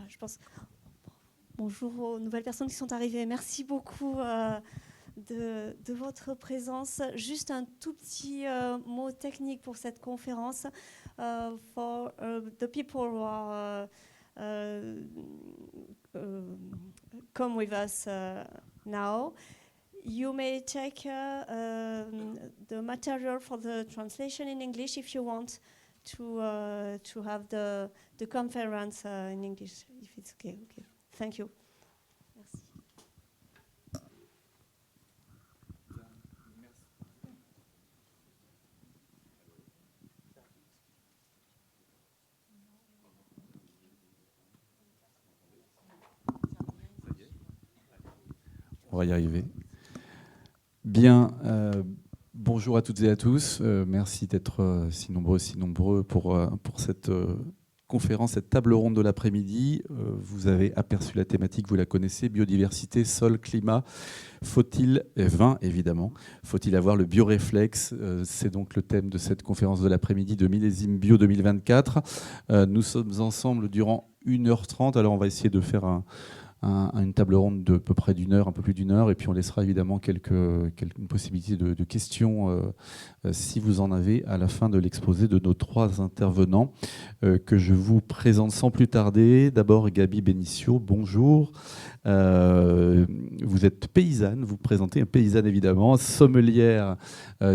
je pense. Bonjour aux nouvelles personnes qui sont arrivées. Merci beaucoup de votre présence. Juste un tout petit mot technique pour cette conférence. For the people who are come with us now, you may check the material for the translation in English if you want to have the conference in English, if it's okay. Okay. Thank you. Merci. On va y arriver. Bien, bonjour à toutes et à tous. Merci d'être si nombreux pour cette conférence, cette table ronde de l'après-midi. Vous avez aperçu la thématique, vous la connaissez, biodiversité, sol, climat. Faut-il, vin évidemment, faut-il avoir le bioréflexe? C'est donc le thème de cette conférence de l'après-midi de Millésime Bio 2024. Nous sommes ensemble durant 1h30, alors on va essayer de faire une table ronde de peu près d'une heure, un peu plus d'une heure, et puis on laissera évidemment une possibilité de questions si vous en avez à la fin de l'exposé de nos 3 intervenants que je vous présente sans plus tarder. D'abord Gabi Benicio, bonjour. Vous êtes paysanne, vous présentez un paysanne évidemment, sommelière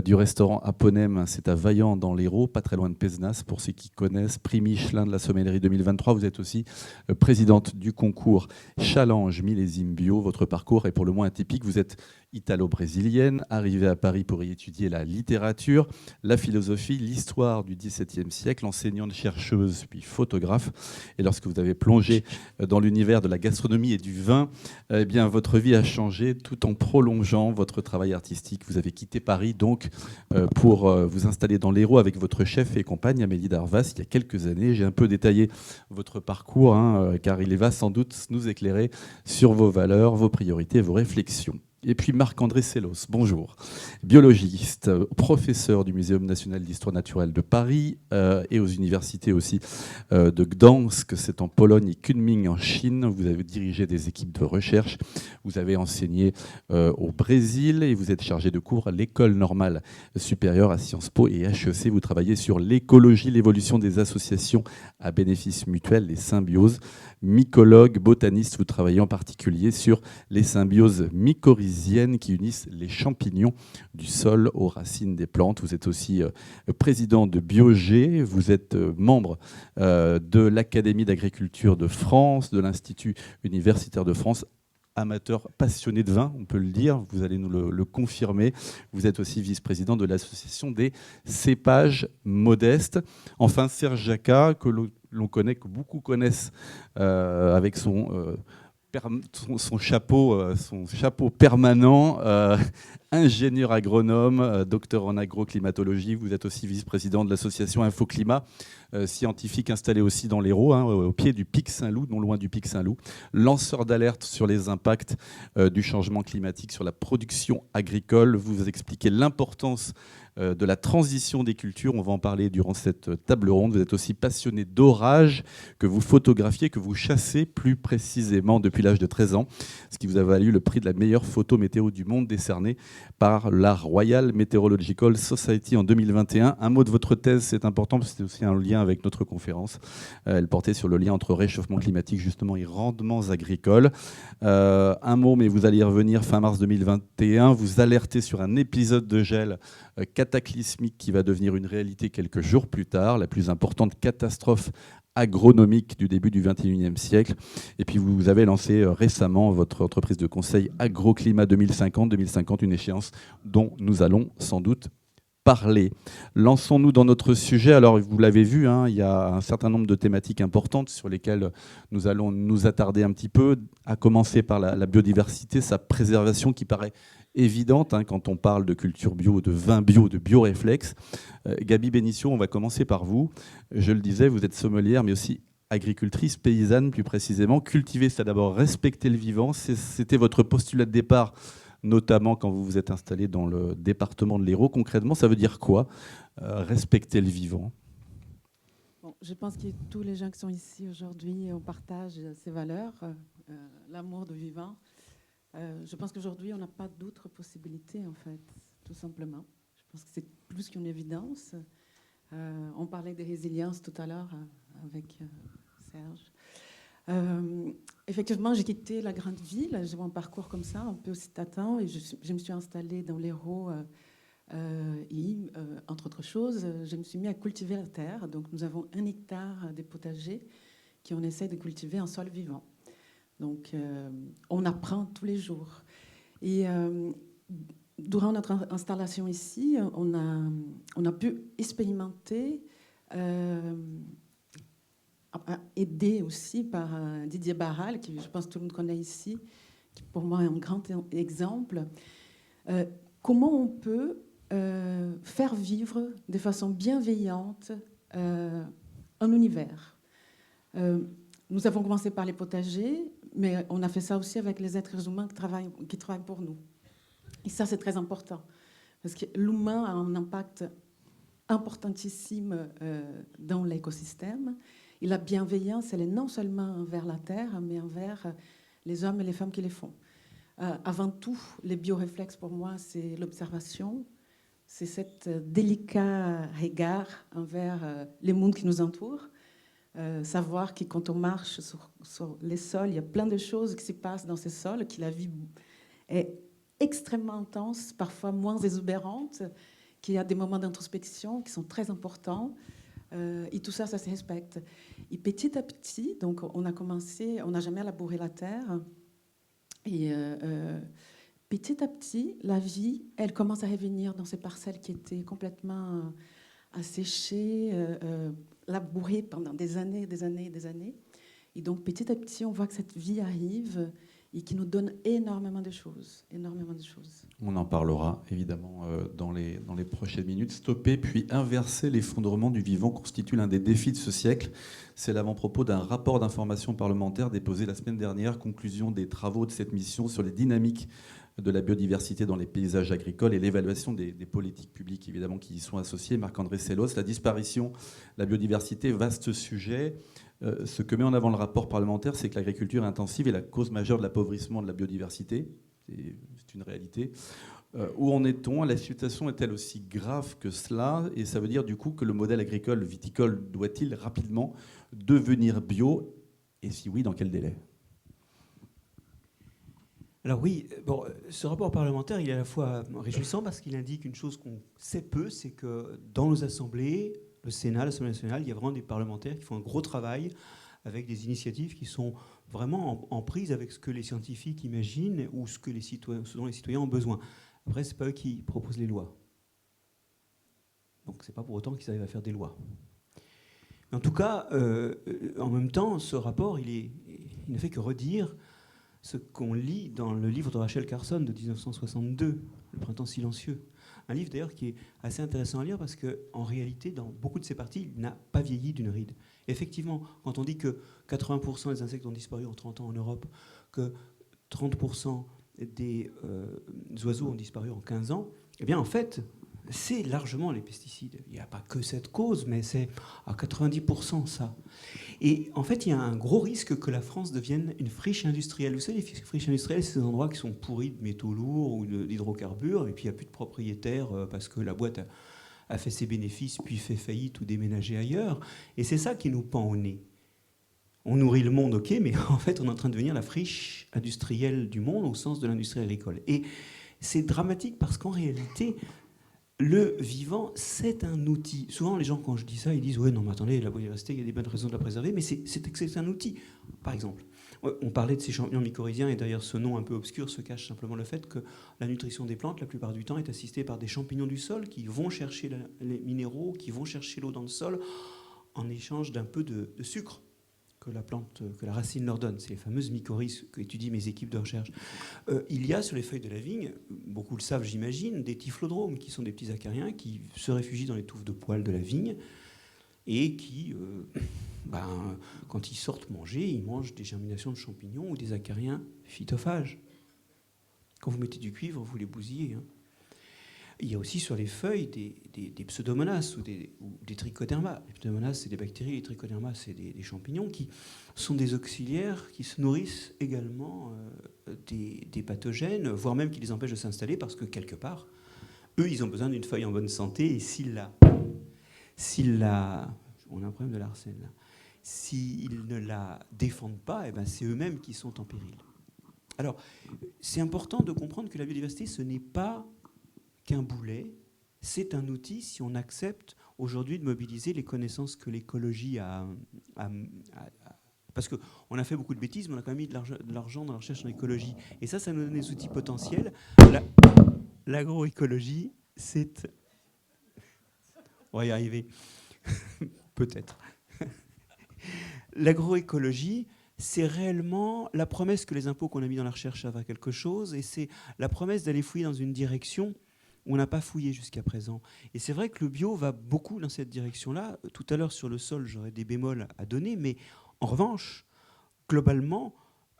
du restaurant Aponem, c'est à Vaillant dans l'Hérault, pas très loin de Pézenas, pour ceux qui connaissent, prix Michelin de la sommellerie 2023. Vous êtes aussi présidente du concours Challenge Millésime Bio. Votre parcours est pour le moins atypique. Vous êtes italo-brésilienne, arrivée à Paris pour y étudier la littérature, la philosophie, l'histoire du XVIIe siècle, enseignante, chercheuse, puis photographe. Et lorsque vous avez plongé dans l'univers de la gastronomie et du vin, eh bien, votre vie a changé tout en prolongeant votre travail artistique. Vous avez quitté Paris donc pour vous installer dans l'Hérault avec votre chef et compagne Amélie Darvas il y a quelques années. J'ai un peu détaillé votre parcours car il va sans doute nous éclairer sur vos valeurs, vos priorités, vos réflexions. Et puis Marc-André Sellos, bonjour. Biologiste, professeur du Muséum national d'histoire naturelle de Paris et aux universités aussi de Gdansk, c'est en Pologne, et Kunming en Chine. Vous avez dirigé des équipes de recherche, vous avez enseigné au Brésil et vous êtes chargé de cours à l'École normale supérieure à Sciences Po et HEC. Vous travaillez sur l'écologie, l'évolution des associations à bénéfice mutuel, les symbioses. Mycologue, botaniste, vous travaillez en particulier sur les symbioses mycorhiziennes qui unissent les champignons du sol aux racines des plantes. Vous êtes aussi président de Biogé, vous êtes membre de l'Académie d'agriculture de France, de l'Institut universitaire de France, amateur passionné de vin, on peut le dire, vous allez nous le confirmer. Vous êtes aussi vice-président de l'association des cépages modestes. Enfin, Serge Jacquat, que l'on connaît, que beaucoup connaissent avec son chapeau permanent, ingénieur agronome, docteur en agroclimatologie. Vous êtes aussi vice-président de l'association Infoclimat, scientifique installé aussi dans l'Hérault, au pied du pic Saint-Loup, non loin du pic Saint-Loup, lanceur d'alerte sur les impacts du changement climatique sur la production agricole. Vous expliquez l'importance de la transition des cultures. On va en parler durant cette table ronde. Vous êtes aussi passionné d'orage, que vous photographiez, que vous chassez plus précisément depuis l'âge de 13 ans, ce qui vous a valu le prix de la meilleure photo météo du monde décerné par la Royal Meteorological Society en 2021. Un mot de votre thèse, c'est important, parce que c'est aussi un lien avec notre conférence. Elle portait sur le lien entre réchauffement climatique justement et rendements agricoles. Un mot, mais vous allez y revenir, fin mars 2021, vous alertez sur un épisode de gel cataclysmique qui va devenir une réalité quelques jours plus tard, la plus importante catastrophe agronomique du début du XXIe siècle. Et puis vous avez lancé récemment votre entreprise de conseil Agroclimat 2050, une échéance dont nous allons sans doute parler. Lançons-nous dans notre sujet. Alors, vous l'avez vu, il y a un certain nombre de thématiques importantes sur lesquelles nous allons nous attarder un petit peu, à commencer par la biodiversité, sa préservation qui paraît évidente quand on parle de culture bio, de vin bio, de bioréflexe. Gabi Benicio, on va commencer par vous. Je le disais, vous êtes sommelière, mais aussi agricultrice, paysanne plus précisément. Cultiver, c'est d'abord respecter le vivant. C'était votre postulat de départ, notamment quand vous vous êtes installé dans le département de l'Hérault. Concrètement, ça veut dire quoi, respecter le vivant ? Bon, je pense que tous les gens qui sont ici aujourd'hui, on partage ces valeurs, l'amour du vivant. Je pense qu'aujourd'hui, on n'a pas d'autres possibilités, en fait, tout simplement. Je pense que c'est plus qu'une évidence. On parlait de résilience tout à l'heure avec Serge. Effectivement, j'ai quitté la grande ville. J'ai eu un parcours comme ça, un peu aussi tâton, et je me suis installée dans l'Hérault. Et entre autres choses, je me suis mis à cultiver la terre. Donc, nous avons 1 hectare de potager qu'on essaie de cultiver en sol vivant. Donc, on apprend tous les jours. Et durant notre installation ici, on a pu expérimenter, aidé aussi par Didier Barral, qui je pense que tout le monde connaît ici, qui pour moi est un grand exemple. Comment on peut faire vivre de façon bienveillante un univers. Nous avons commencé par les potagers, mais on a fait ça aussi avec les êtres humains qui travaillent pour nous. Et ça, c'est très important, parce que l'humain a un impact importantissime dans l'écosystème. Et la bienveillance, elle est non seulement envers la Terre, mais envers les hommes et les femmes qui les font. Avant tout, les bioréflexes, pour moi, c'est l'observation, c'est cet délicat regard envers les mondes qui nous entourent. Savoir que quand on marche sur les sols, il y a plein de choses qui se passent dans ces sols, que la vie est extrêmement intense, parfois moins exubérante, qu'il y a des moments d'introspection qui sont très importants. Et tout ça, ça se respecte. Et petit à petit, donc on a commencé, on n'a jamais labouré la terre. Et petit à petit, la vie, elle commence à revenir dans ces parcelles qui étaient complètement asséchées, labourées pendant des années, des années, des années. Et donc, petit à petit, on voit que cette vie arrive et qui nous donne énormément de choses, énormément de choses. On en parlera évidemment dans les prochaines minutes. Stopper puis inverser l'effondrement du vivant constitue l'un des défis de ce siècle. C'est l'avant-propos d'un rapport d'information parlementaire déposé la semaine dernière, conclusion des travaux de cette mission sur les dynamiques de la biodiversité dans les paysages agricoles et l'évaluation des politiques publiques évidemment qui y sont associées. Marc-André Sellos, la disparition, la biodiversité, vaste sujet. Ce que met en avant le rapport parlementaire, c'est que l'agriculture intensive est la cause majeure de l'appauvrissement de la biodiversité. C'est une réalité. Où en est-on? La situation est-elle aussi grave que cela? Et ça veut dire du coup que le modèle agricole viticole doit-il rapidement devenir bio? Et si oui, dans quel délai? Alors oui, bon, ce rapport parlementaire, il est à la fois réjouissant parce qu'il indique une chose qu'on sait peu, c'est que dans nos assemblées, le Sénat, l'Assemblée nationale, il y a vraiment des parlementaires qui font un gros travail avec des initiatives qui sont vraiment en prise avec ce que les scientifiques imaginent ou ce dont les citoyens ont besoin. Après, ce n'est pas eux qui proposent les lois. Donc ce n'est pas pour autant qu'ils arrivent à faire des lois. Mais en tout cas, en même temps, ce rapport, il ne fait que redire ce qu'on lit dans le livre de Rachel Carson de 1962, Le printemps silencieux. Un livre d'ailleurs qui est assez intéressant à lire parce qu'en réalité, dans beaucoup de ses parties, il n'a pas vieilli d'une ride. Effectivement, quand on dit que 80% des insectes ont disparu en 30 ans en Europe, que 30% des oiseaux ont disparu en 15 ans, eh bien en fait, c'est largement les pesticides. Il n'y a pas que cette cause, mais c'est à 90% ça. Et en fait, il y a un gros risque que la France devienne une friche industrielle. Vous savez, les friches industrielles, c'est des endroits qui sont pourris de métaux lourds ou d'hydrocarbures, et puis il n'y a plus de propriétaires parce que la boîte a fait ses bénéfices, puis fait faillite ou déménagé ailleurs. Et c'est ça qui nous pend au nez. On nourrit le monde, ok, mais en fait, on est en train de devenir la friche industrielle du monde au sens de l'industrie agricole. Et c'est dramatique parce qu'en réalité, le vivant, c'est un outil. Souvent, les gens, quand je dis ça, ils disent « Ouais, non, mais attendez, la biodiversité, il y a des bonnes raisons de la préserver. » Mais c'est un outil. Par exemple, on parlait de ces champignons mycorhiziens, et derrière ce nom un peu obscur se cache simplement le fait que la nutrition des plantes, la plupart du temps, est assistée par des champignons du sol qui vont chercher les minéraux, qui vont chercher l'eau dans le sol, en échange d'un peu de sucre que la plante, que la racine leur donne. C'est les fameuses mycorhizes qu'étudient mes équipes de recherche. Il y a sur les feuilles de la vigne, beaucoup le savent j'imagine, des typhlodromes qui sont des petits acariens qui se réfugient dans les touffes de poils de la vigne et qui, quand ils sortent manger, ils mangent des germinations de champignons ou des acariens phytophages. Quand vous mettez du cuivre, vous les bousillez. Il y a aussi sur les feuilles des pseudomonas ou des trichodermas. Les pseudomonas, c'est des bactéries, les trichodermas, c'est des champignons qui sont des auxiliaires qui se nourrissent également des pathogènes, voire même qui les empêchent de s'installer parce que quelque part, eux, ils ont besoin d'une feuille en bonne santé et s'ils on a un problème de l'arsène là. S'ils ne la défendent pas, eh ben c'est eux-mêmes qui sont en péril. Alors, c'est important de comprendre que la biodiversité, ce n'est pas qu'un boulet, c'est un outil si on accepte aujourd'hui de mobiliser les connaissances que l'écologie a parce qu'on a fait beaucoup de bêtises, mais on a quand même mis de l'argent dans la recherche en écologie. Et ça nous donne des outils potentiels. L'agroécologie, c'est... On va y arriver. Peut-être. L'agroécologie, c'est réellement la promesse que les impôts qu'on a mis dans la recherche servent à quelque chose, et c'est la promesse d'aller fouiller dans une direction où on n'a pas fouillé jusqu'à présent. Et c'est vrai que le bio va beaucoup dans cette direction-là. Tout à l'heure, sur le sol, j'aurais des bémols à donner, mais en revanche, globalement,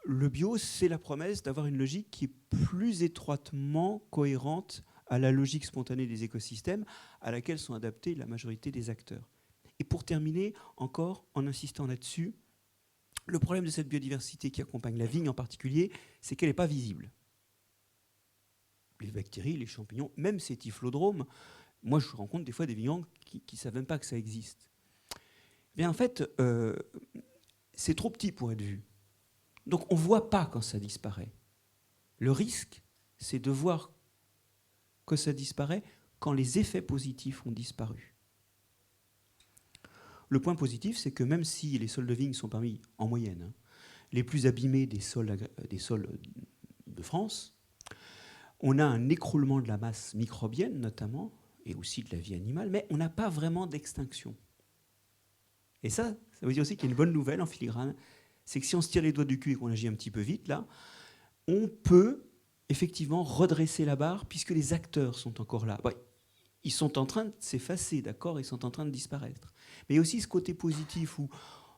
le bio, c'est la promesse d'avoir une logique qui est plus étroitement cohérente à la logique spontanée des écosystèmes à laquelle sont adaptés la majorité des acteurs. Et pour terminer, encore en insistant là-dessus, le problème de cette biodiversité qui accompagne la vigne en particulier, c'est qu'elle n'est pas visible. Les bactéries, les champignons, même ces typhlodromes, moi je rencontre des fois des vignerons qui ne savent même pas que ça existe. Mais en fait, c'est trop petit pour être vu. Donc on ne voit pas quand ça disparaît. Le risque, c'est de voir que ça disparaît quand les effets positifs ont disparu. Le point positif, c'est que même si les sols de vigne sont parmi, en moyenne, les plus abîmés des sols de France, on a un écroulement de la masse microbienne notamment, et aussi de la vie animale, mais on n'a pas vraiment d'extinction. Et ça veut dire aussi qu'il y a une bonne nouvelle en filigrane, c'est que si on se tire les doigts du cul et qu'on agit un petit peu vite, là, on peut effectivement redresser la barre puisque les acteurs sont encore là. Ouais, ils sont en train de s'effacer, d'accord, ils sont en train de disparaître. Mais il y a aussi ce côté positif où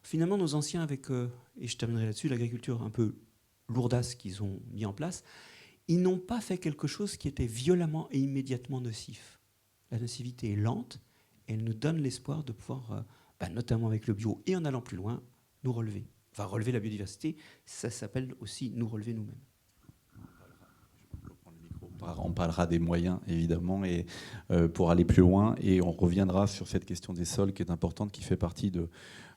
finalement nos anciens avec, et je terminerai là-dessus, l'agriculture un peu lourdasse qu'ils ont mis en place, ils n'ont pas fait quelque chose qui était violemment et immédiatement nocif. La nocivité est lente et elle nous donne l'espoir de pouvoir, notamment avec le bio et en allant plus loin, nous relever. Enfin, relever la biodiversité, ça s'appelle aussi nous relever nous-mêmes. On parlera des moyens, évidemment, et pour aller plus loin. Et on reviendra sur cette question des sols qui est importante, qui fait partie de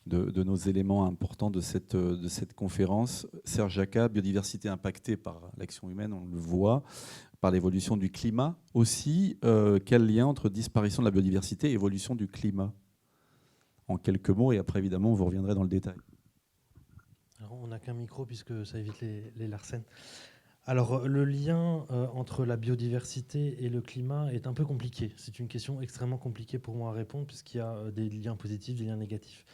nos éléments importants de cette conférence. Serge Jacquat, biodiversité impactée par l'action humaine, on le voit, par l'évolution du climat aussi. Quel lien entre disparition de la biodiversité et évolution du climat? En quelques mots, et après, évidemment, vous reviendrez dans le détail. Alors, on n'a qu'un micro puisque ça évite les larcènes. Alors, le lien entre la biodiversité et le climat est un peu compliqué. C'est une question extrêmement compliquée pour moi à répondre puisqu'il y a des liens positifs, des liens négatifs.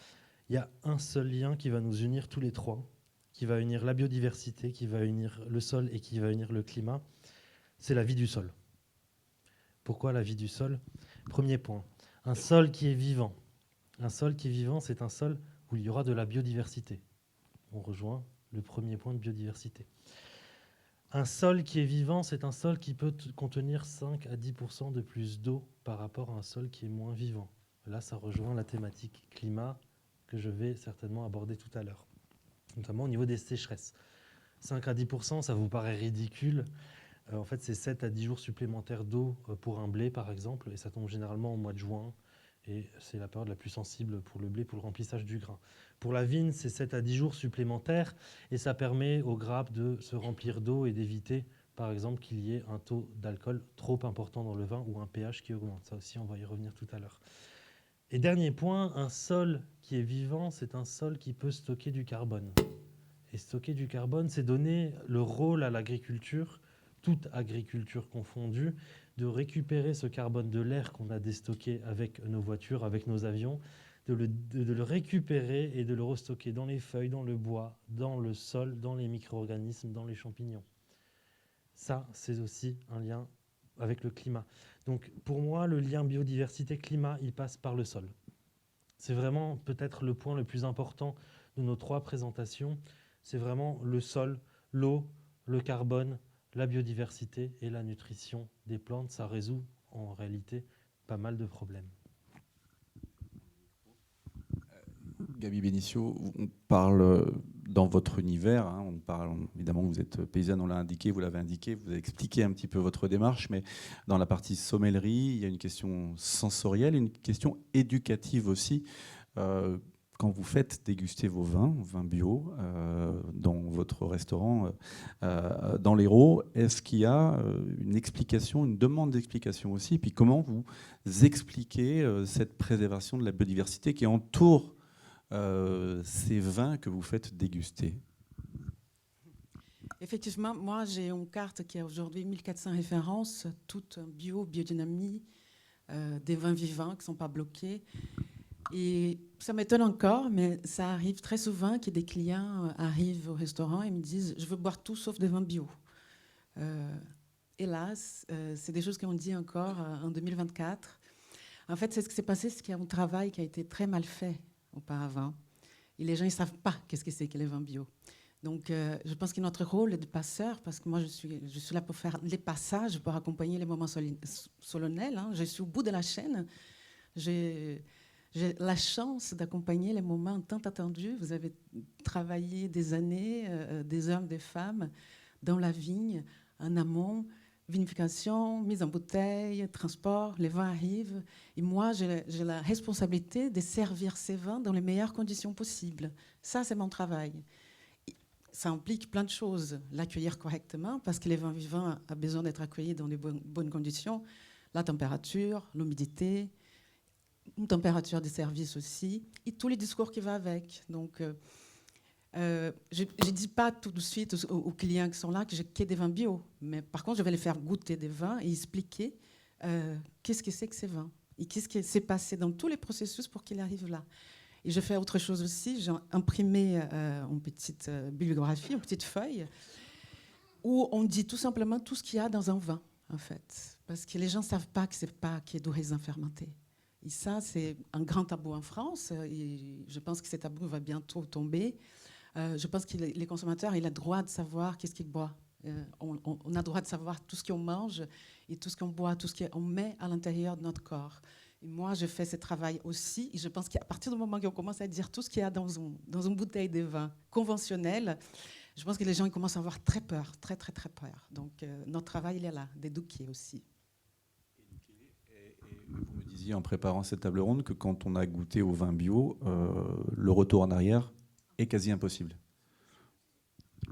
Il y a un seul lien qui va nous unir tous les trois, qui va unir la biodiversité, qui va unir le sol et qui va unir le climat. C'est la vie du sol. Pourquoi la vie du sol? Premier point, un sol qui est vivant. Un sol qui est vivant, c'est un sol où il y aura de la biodiversité. On rejoint le premier point de biodiversité. Un sol qui est vivant, c'est un sol qui peut contenir 5 à 10% de plus d'eau par rapport à un sol qui est moins vivant. Là, ça rejoint la thématique climat que je vais certainement aborder tout à l'heure, notamment au niveau des sécheresses. 5 à 10%, ça vous paraît ridicule. En fait, c'est 7 à 10 jours supplémentaires d'eau pour un blé, par exemple, et ça tombe généralement au mois de juin. Et c'est la période la plus sensible pour le blé, pour le remplissage du grain. Pour la vigne, c'est 7 à 10 jours supplémentaires et ça permet aux grappes de se remplir d'eau et d'éviter, par exemple, qu'il y ait un taux d'alcool trop important dans le vin ou un pH qui augmente. Ça aussi, on va y revenir tout à l'heure. Et dernier point, un sol qui est vivant, c'est un sol qui peut stocker du carbone. Et stocker du carbone, c'est donner le rôle à l'agriculture, toute agriculture confondue, de récupérer ce carbone de l'air qu'on a déstocké avec nos voitures, avec nos avions, de le récupérer et de le restocker dans les feuilles, dans le bois, dans le sol, dans les micro-organismes, dans les champignons. Ça, c'est aussi un lien avec le climat. Donc, pour moi, le lien biodiversité-climat, il passe par le sol. C'est vraiment peut-être le point le plus important de nos 3 présentations. C'est vraiment le sol, l'eau, le carbone, la biodiversité et la nutrition des plantes. Ça résout en réalité pas mal de problèmes. Gabi Benicio, on parle dans votre univers, hein, on parle évidemment, vous êtes paysanne, on l'a indiqué, vous l'avez indiqué, vous avez expliqué un petit peu votre démarche, mais dans la partie sommellerie, il y a une question sensorielle, une question éducative aussi. Quand vous faites déguster vos vins bio, dans votre restaurant dans l'Hérault, est-ce qu'il y a une explication, une demande d'explication aussi? Puis comment vous expliquez cette préservation de la biodiversité qui entoure ces vins que vous faites déguster? Effectivement, moi j'ai une carte qui a aujourd'hui 1400 références, toutes biodynamie, des vins vivants qui ne sont pas bloqués. Et ça m'étonne encore, mais ça arrive très souvent que des clients arrivent au restaurant et me disent « je veux boire tout sauf des vins bio ». Hélas, c'est des choses qu'on dit encore en 2024. En fait, c'est ce qui s'est passé, c'est qu'il y a un travail qui a été très mal fait auparavant. Et les gens ne savent pas qu'est-ce que c'est que les vins bio. Donc, je pense que notre rôle est de passeur, parce que moi, je suis là pour faire les passages, pour accompagner les moments solennels. Hein. Je suis au bout de la chaîne. J'ai la chance d'accompagner les moments tant attendus. Vous avez travaillé des années, des hommes, des femmes, dans la vigne, en amont, vinification, mise en bouteille, transport, les vins arrivent. Et moi, j'ai la responsabilité de servir ces vins dans les meilleures conditions possibles. Ça, c'est mon travail. Ça implique plein de choses. L'accueillir correctement, parce que les vins vivants ont besoin d'être accueillis dans de bonnes conditions. La température, l'humidité, une température de service aussi, et tous les discours qui vont avec. Donc, je ne dis pas tout de suite aux clients qui sont là que j'ai que des vins bio, mais par contre, je vais les faire goûter des vins et expliquer qu'est-ce que c'est que ces vins et qu'est-ce qui s'est passé dans tous les processus pour qu'ils arrivent là. Et je fais autre chose aussi, j'ai imprimé une petite bibliographie, une petite feuille, où on dit tout simplement tout ce qu'il y a dans un vin, en fait. Parce que les gens ne savent pas que ce n'est pas qu'il y a du raisin fermenté. Et ça, c'est un grand tabou en France. Et je pense que ce tabou va bientôt tomber. Je pense que les consommateurs, ils ont le droit de savoir qu'est-ce qu'ils boivent. On a le droit de savoir tout ce qu'on mange et tout ce qu'on boit, tout ce qu'on met à l'intérieur de notre corps. Et moi, je fais ce travail aussi. Et je pense qu'à partir du moment qu'on commence à dire tout ce qu'il y a dans une bouteille de vin conventionnelle, je pense que les gens ils commencent à avoir très peur, très, très, très peur. Donc, notre travail, il est là, d'éduquer aussi. Vous me disiez en préparant cette table ronde que quand on a goûté au vin bio, le retour en arrière est quasi impossible.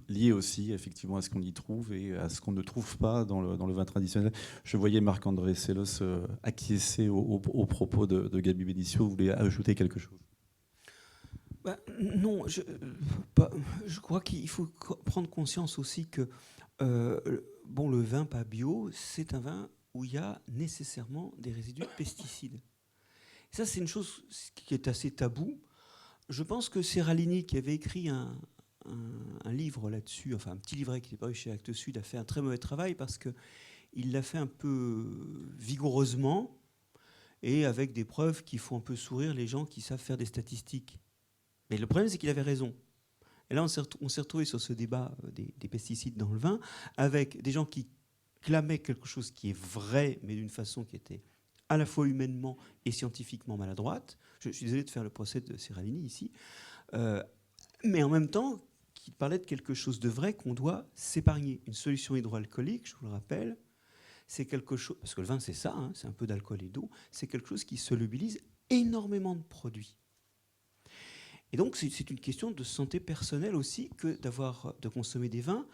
Lié aussi effectivement à ce qu'on y trouve et à ce qu'on ne trouve pas dans le vin traditionnel. Je voyais Marc-André Sellos acquiescer aux propos de Gabi Benicio. Vous voulez ajouter quelque chose? Non, je crois qu'il faut prendre conscience aussi que le vin pas bio, c'est un vin où il y a nécessairement des résidus de pesticides. Et ça, c'est une chose qui est assez taboue. Je pense que Serralini, qui avait écrit un livre là-dessus, enfin un petit livret qui est paru chez Actes Sud, a fait un très mauvais travail parce qu'il l'a fait un peu vigoureusement et avec des preuves qui font un peu sourire les gens qui savent faire des statistiques. Mais le problème, c'est qu'il avait raison. Et là, on s'est retrouvé sur ce débat des pesticides dans le vin avec des gens qui clamaient quelque chose qui est vrai, mais d'une façon qui était à la fois humainement et scientifiquement maladroite. Je suis désolé de faire le procès de Serralini ici. Mais en même temps, qui parlait de quelque chose de vrai qu'on doit s'épargner. Une solution hydroalcoolique, je vous le rappelle, c'est quelque chose, parce que le vin c'est ça, hein, c'est un peu d'alcool et d'eau, c'est quelque chose qui solubilise énormément de produits. Et donc c'est une question de santé personnelle aussi que de consommer des vins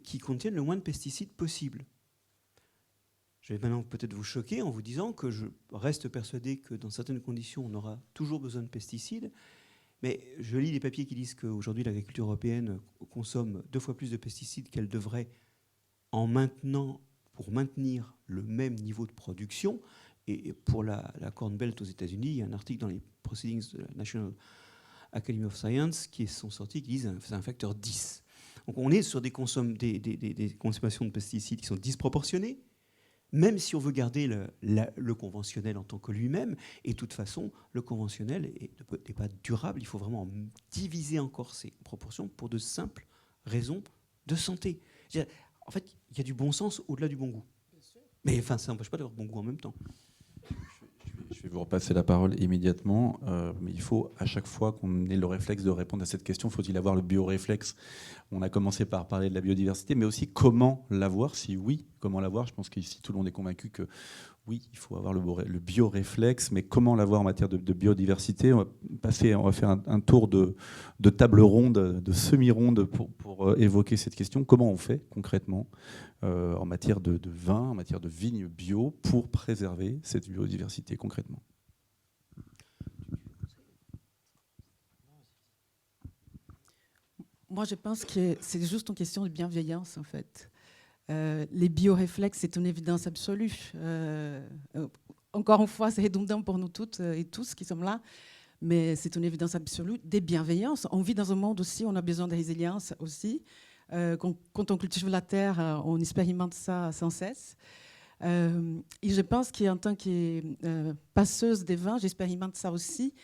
qui contiennent le moins de pesticides possible. Je vais maintenant peut-être vous choquer en vous disant que je reste persuadé que dans certaines conditions on aura toujours besoin de pesticides. Mais je lis des papiers qui disent qu'aujourd'hui, l'agriculture européenne consomme 2 fois plus de pesticides qu'elle devrait pour maintenir le même niveau de production. Et pour la Corn Belt aux États-Unis, il y a un article dans les Proceedings de la National Academy of Science qui sont sortis qui disent que c'est un facteur 10. Donc on est sur des consommations de pesticides qui sont disproportionnées, même si on veut garder le conventionnel en tant que lui-même. Et de toute façon, le conventionnel n'est pas durable. Il faut vraiment diviser encore ces proportions pour de simples raisons de santé. En fait, il y a du bon sens au-delà du bon goût. Bien sûr. Mais enfin, ça n'empêche pas d'avoir bon goût en même temps. Je vais vous repasser la parole immédiatement, mais il faut à chaque fois qu'on ait le réflexe de répondre à cette question, faut-il avoir le bioréflexe? On a commencé par parler de la biodiversité, mais aussi comment l'avoir, si oui, comment l'avoir. Je pense qu'ici tout le monde est convaincu que oui, il faut avoir le bioréflexe, mais comment l'avoir en matière de biodiversité? On va faire un tour de table ronde, de semi-ronde pour évoquer cette question. Comment on fait concrètement en matière de vin, en matière de vignes bio, pour préserver cette biodiversité concrètement? Moi, je pense que c'est juste une question de bienveillance, en fait. Les bioréflexes, c'est une évidence absolue. Encore une fois, c'est redondant pour nous toutes et tous qui sommes là, mais c'est une évidence absolue des bienveillances. On vit dans un monde aussi, on a besoin de résilience aussi. Quand on cultive la terre, on expérimente ça sans cesse. Et je pense qu'en tant que passeuse des vins, j'expérimente ça aussi.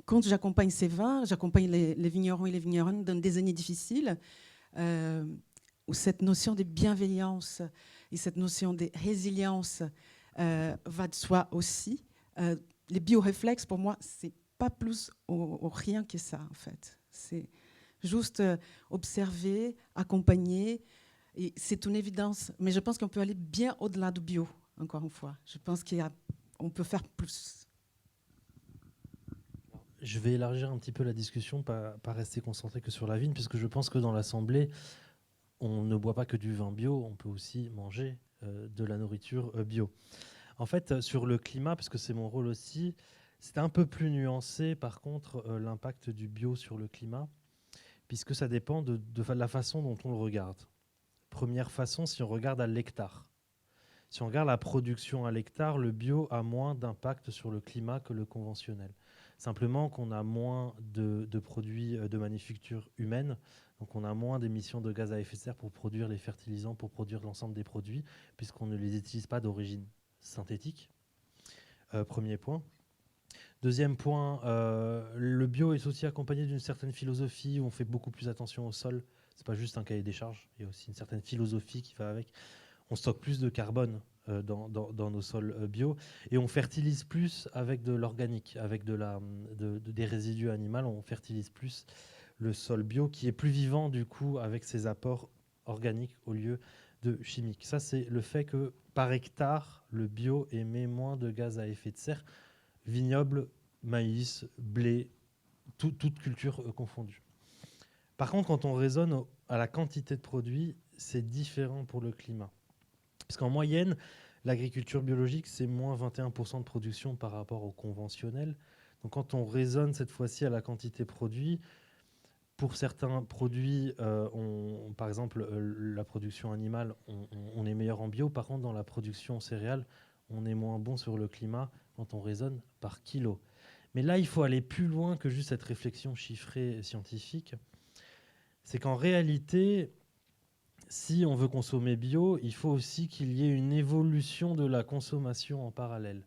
Quand j'accompagne ces vins, j'accompagne les vignerons et les vigneronnes dans des années difficiles, où cette notion de bienveillance et cette notion de résilience va de soi aussi. Les bioréflexes, pour moi, c'est pas plus ou rien que ça, en fait. C'est juste observer, accompagner. Et c'est une évidence. Mais je pense qu'on peut aller bien au-delà du bio, encore une fois. Je pense qu'on peut faire plus. Je vais élargir un petit peu la discussion, pas rester concentré que sur la vigne, puisque je pense que dans l'Assemblée, on ne boit pas que du vin bio, on peut aussi manger de la nourriture bio. En fait, sur le climat, puisque c'est mon rôle aussi, c'est un peu plus nuancé, par contre, l'impact du bio sur le climat, puisque ça dépend de la façon dont on le regarde. Première façon, si on regarde à l'hectare. Si on regarde la production à l'hectare, le bio a moins d'impact sur le climat que le conventionnel. Simplement qu'on a moins de produits de manufacture humaine, donc on a moins d'émissions de gaz à effet de serre pour produire les fertilisants, pour produire l'ensemble des produits, puisqu'on ne les utilise pas d'origine synthétique. Premier point. Deuxième point, le bio est aussi accompagné d'une certaine philosophie où on fait beaucoup plus attention au sol. C'est pas juste un cahier des charges, il y a aussi une certaine philosophie qui va avec. On stocke plus de carbone dans nos sols bio et on fertilise plus avec de l'organique, avec des résidus animaux. On fertilise plus le sol bio qui est plus vivant du coup avec ses apports organiques au lieu de chimiques. Ça, c'est le fait que par hectare, le bio émet moins de gaz à effet de serre, vignoble, maïs, blé, toute culture confondue. Par contre, quand on raisonne à la quantité de produits, c'est différent pour le climat. Parce qu'en moyenne, l'agriculture biologique, c'est moins 21% de production par rapport au conventionnel. Donc quand on raisonne cette fois-ci à la quantité produit, pour certains produits, par exemple la production animale, on est meilleur en bio. Par contre, dans la production céréale, on est moins bon sur le climat quand on raisonne par kilo. Mais là, il faut aller plus loin que juste cette réflexion chiffrée et scientifique. C'est qu'en réalité, si on veut consommer bio, il faut aussi qu'il y ait une évolution de la consommation en parallèle.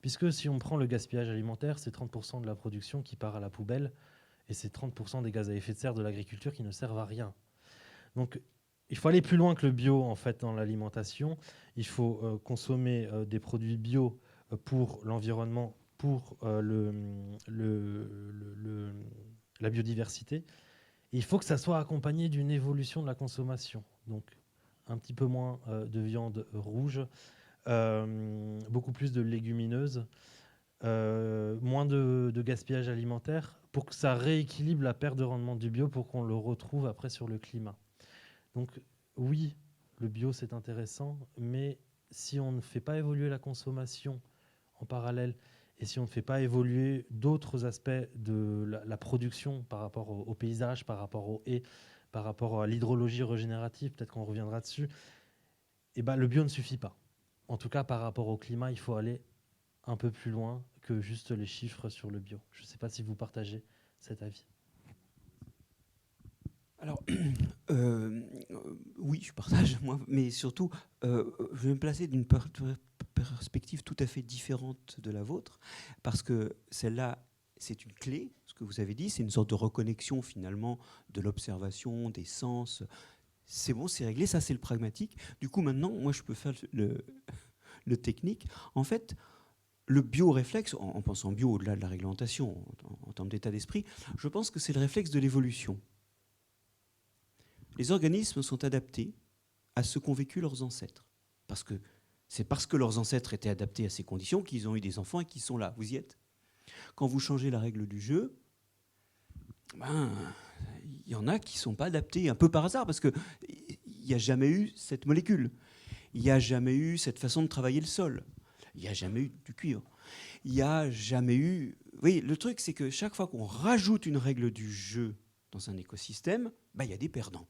Puisque si on prend le gaspillage alimentaire, c'est 30% de la production qui part à la poubelle et c'est 30% des gaz à effet de serre de l'agriculture qui ne servent à rien. Donc, il faut aller plus loin que le bio en fait, dans l'alimentation. Il faut consommer des produits bio pour l'environnement, pour la biodiversité. Et il faut que ça soit accompagné d'une évolution de la consommation. Donc, un petit peu moins de viande rouge, beaucoup plus de légumineuses, moins de gaspillage alimentaire, pour que ça rééquilibre la perte de rendement du bio, pour qu'on le retrouve après sur le climat. Donc, oui, le bio, c'est intéressant, mais si on ne fait pas évoluer la consommation en parallèle, et si on ne fait pas évoluer d'autres aspects de la production par rapport au paysage, par rapport aux haies, par rapport à l'hydrologie régénérative, peut-être qu'on reviendra dessus, et ben, le bio ne suffit pas. En tout cas, par rapport au climat, il faut aller un peu plus loin que juste les chiffres sur le bio. Je ne sais pas si vous partagez cet avis. Alors, oui, je partage, moi, mais surtout, je vais me placer d'une perspective tout à fait différente de la vôtre, parce que celle-là, c'est une clé, ce que vous avez dit, c'est une sorte de reconnexion finalement de l'observation, des sens. c'est bon, c'est réglé, ça c'est le pragmatique. Du coup, maintenant, moi, je peux faire le technique. En fait, le bioréflexe, en pensant bio au-delà de la réglementation, en termes d'état d'esprit, je pense que c'est le réflexe de l'évolution. Les organismes sont adaptés à ce qu'ont vécu leurs ancêtres. C'est parce que leurs ancêtres étaient adaptés à ces conditions qu'ils ont eu des enfants et qu'ils sont là. Vous y êtes. Quand vous changez la règle du jeu, il y en a qui ne sont pas adaptés, un peu par hasard, parce qu'il n'y a jamais eu cette molécule. Il n'y a jamais eu cette façon de travailler le sol. Il n'y a jamais eu du cuivre. Il n'y a jamais eu... Oui, le truc, c'est que chaque fois qu'on rajoute une règle du jeu dans un écosystème, il y a des perdants.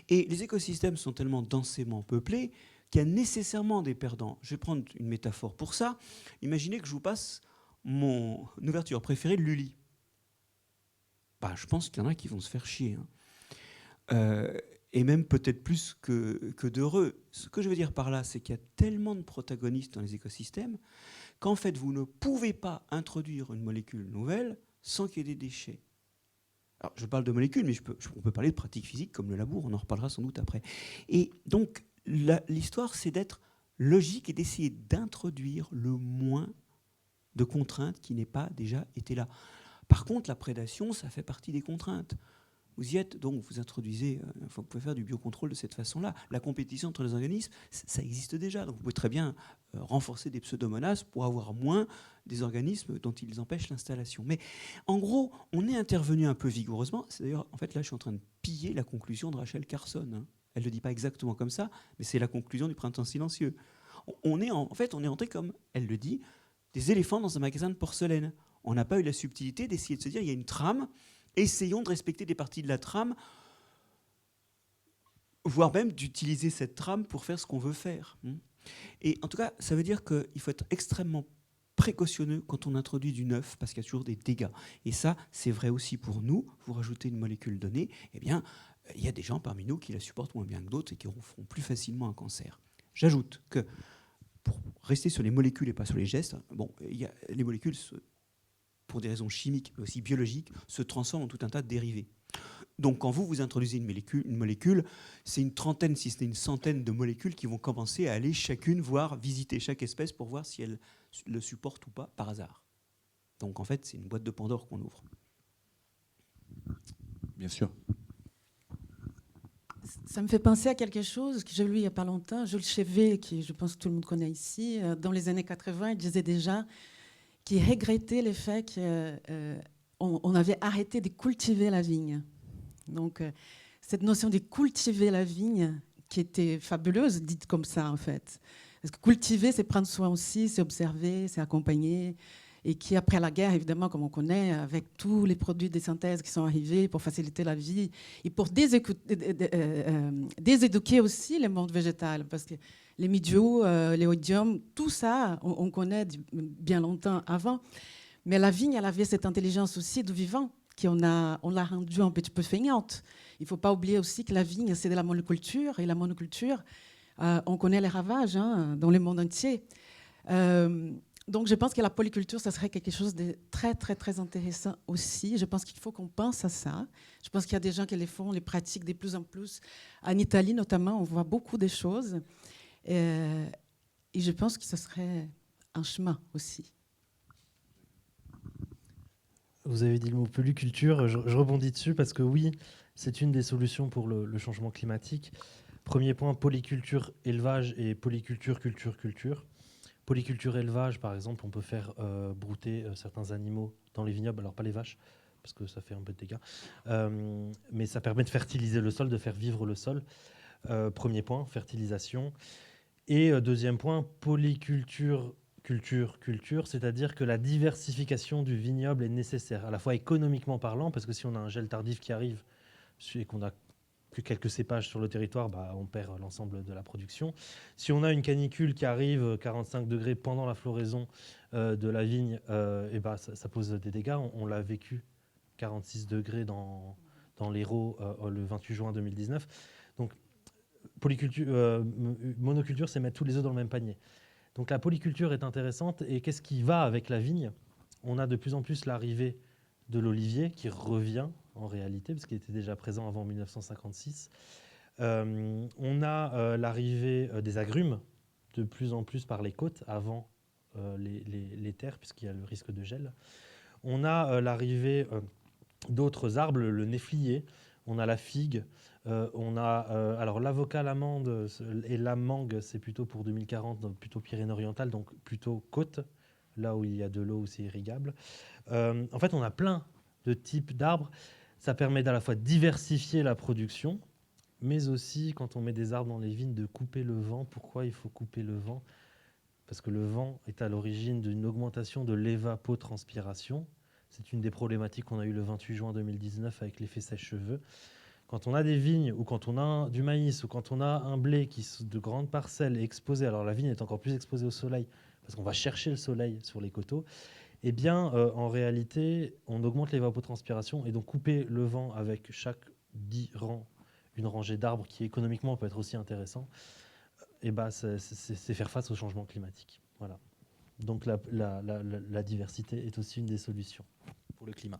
Et les écosystèmes sont tellement densément peuplés qu'il y a nécessairement des perdants. Je vais prendre une métaphore pour ça. Imaginez que je vous passe mon ouverture préférée de Lully. Je pense qu'il y en a qui vont se faire chier. Et même peut-être plus que d'heureux. Ce que je veux dire par là, c'est qu'il y a tellement de protagonistes dans les écosystèmes qu'en fait, vous ne pouvez pas introduire une molécule nouvelle sans qu'il y ait des déchets. Alors, je parle de molécules, mais on peut parler de pratiques physiques comme le labour, on en reparlera sans doute après. Et donc, l'histoire, c'est d'être logique et d'essayer d'introduire le moins de contraintes qui n'aient pas déjà été là. Par contre, la prédation, ça fait partie des contraintes. Vous y êtes, donc vous introduisez, vous pouvez faire du biocontrôle de cette façon-là. La compétition entre les organismes, ça existe déjà. Donc vous pouvez très bien renforcer des pseudomonas pour avoir moins des organismes dont ils empêchent l'installation. Mais en gros, on est intervenu un peu vigoureusement. C'est d'ailleurs, en fait, là, je suis en train de piller la conclusion de Rachel Carson. Elle ne le dit pas exactement comme ça, mais c'est la conclusion du Printemps silencieux. On est entré comme, elle le dit, des éléphants dans un magasin de porcelaine. On n'a pas eu la subtilité d'essayer de se dire, il y a une trame, essayons de respecter des parties de la trame, voire même d'utiliser cette trame pour faire ce qu'on veut faire. Et en tout cas, ça veut dire qu'il faut être extrêmement précautionneux quand on introduit du neuf, parce qu'il y a toujours des dégâts. Et ça, c'est vrai aussi pour nous. Vous rajoutez une molécule donnée, eh bien, il y a des gens parmi nous qui la supportent moins bien que d'autres et qui feront plus facilement un cancer. J'ajoute que, pour rester sur les molécules et pas sur les gestes, les molécules, pour des raisons chimiques mais aussi biologiques, se transforment en tout un tas de dérivés. Donc quand vous introduisez une molécule, c'est une trentaine, si ce n'est une centaine de molécules qui vont commencer à aller chacune voir, visiter chaque espèce pour voir si elle le supporte ou pas par hasard. Donc en fait, c'est une boîte de Pandore qu'on ouvre. Bien sûr. Ça me fait penser à quelque chose que j'ai lu il n'y a pas longtemps. Jules Chevet, qui je pense que tout le monde connaît ici, dans les années 80, il disait déjà qu'il regrettait le fait qu'on avait arrêté de cultiver la vigne. Donc, cette notion de cultiver la vigne, qui était fabuleuse, dite comme ça, en fait. Parce que cultiver, c'est prendre soin aussi, c'est observer, c'est accompagner. Et qui, après la guerre, évidemment, comme on connaît, avec tous les produits de synthèse qui sont arrivés pour faciliter la vie, et pour déséduquer aussi le monde végétal. Parce que les midiots, les oïdiums, tout ça, on connaît bien longtemps avant. Mais la vigne, elle avait cette intelligence aussi du vivant, on l'a rendue un petit peu feignante. Il ne faut pas oublier aussi que la vigne, c'est de la monoculture. Et la monoculture, on connaît les ravages dans le monde entier. Donc, je pense que la polyculture, ça serait quelque chose de très, très, très intéressant aussi. Je pense qu'il faut qu'on pense à ça. Je pense qu'il y a des gens qui les font, les pratiquent de plus en plus. En Italie, notamment, on voit beaucoup de choses. Et je pense que ce serait un chemin aussi. Vous avez dit le mot polyculture, je rebondis dessus parce que oui, c'est une des solutions pour le changement climatique. Premier point, polyculture, élevage et polyculture, culture. Polyculture, élevage, par exemple, on peut faire brouter certains animaux dans les vignobles, alors pas les vaches, parce que ça fait un peu de dégâts, mais ça permet de fertiliser le sol, de faire vivre le sol. Premier point, fertilisation. Et deuxième point, polyculture, culture, c'est-à-dire que la diversification du vignoble est nécessaire, à la fois économiquement parlant, parce que si on a un gel tardif qui arrive et qu'on n'a que quelques cépages sur le territoire, on perd l'ensemble de la production. Si on a une canicule qui arrive 45 degrés pendant la floraison de la vigne, ça pose des dégâts. On l'a vécu 46 degrés dans l'Hérault le 28 juin 2019. Donc, monoculture, c'est mettre tous les œufs dans le même panier. Donc la polyculture est intéressante. Et qu'est-ce qui va avec la vigne ? On a de plus en plus l'arrivée de l'olivier qui revient en réalité, parce qu'il était déjà présent avant 1956. On a l'arrivée des agrumes, de plus en plus par les côtes, avant les terres, puisqu'il y a le risque de gel. On a l'arrivée d'autres arbres, le néflier, on a la figue, on a alors l'avocat, l'amande et la mangue, c'est plutôt pour 2040, donc plutôt Pyrénées-Orientales, donc plutôt côte, là où il y a de l'eau, où c'est irrigable. En fait, on a plein de types d'arbres. Ça permet d'à la fois diversifier la production, mais aussi, quand on met des arbres dans les vignes, de couper le vent. Pourquoi il faut couper le vent ? Parce que le vent est à l'origine d'une augmentation de l'évapotranspiration. C'est une des problématiques qu'on a eues le 28 juin 2019 avec l'effet sèche-cheveux. Quand on a des vignes, ou quand on a du maïs, ou quand on a un blé de grandes parcelles exposées, alors la vigne est encore plus exposée au soleil, parce qu'on va chercher le soleil sur les coteaux, eh bien, en réalité, on augmente l'évapotranspiration, et donc couper le vent avec chaque 10 rangs, une rangée d'arbres qui économiquement peut être aussi intéressant, et ben, c'est faire face au changement climatique. Voilà. Donc la diversité est aussi une des solutions pour le climat.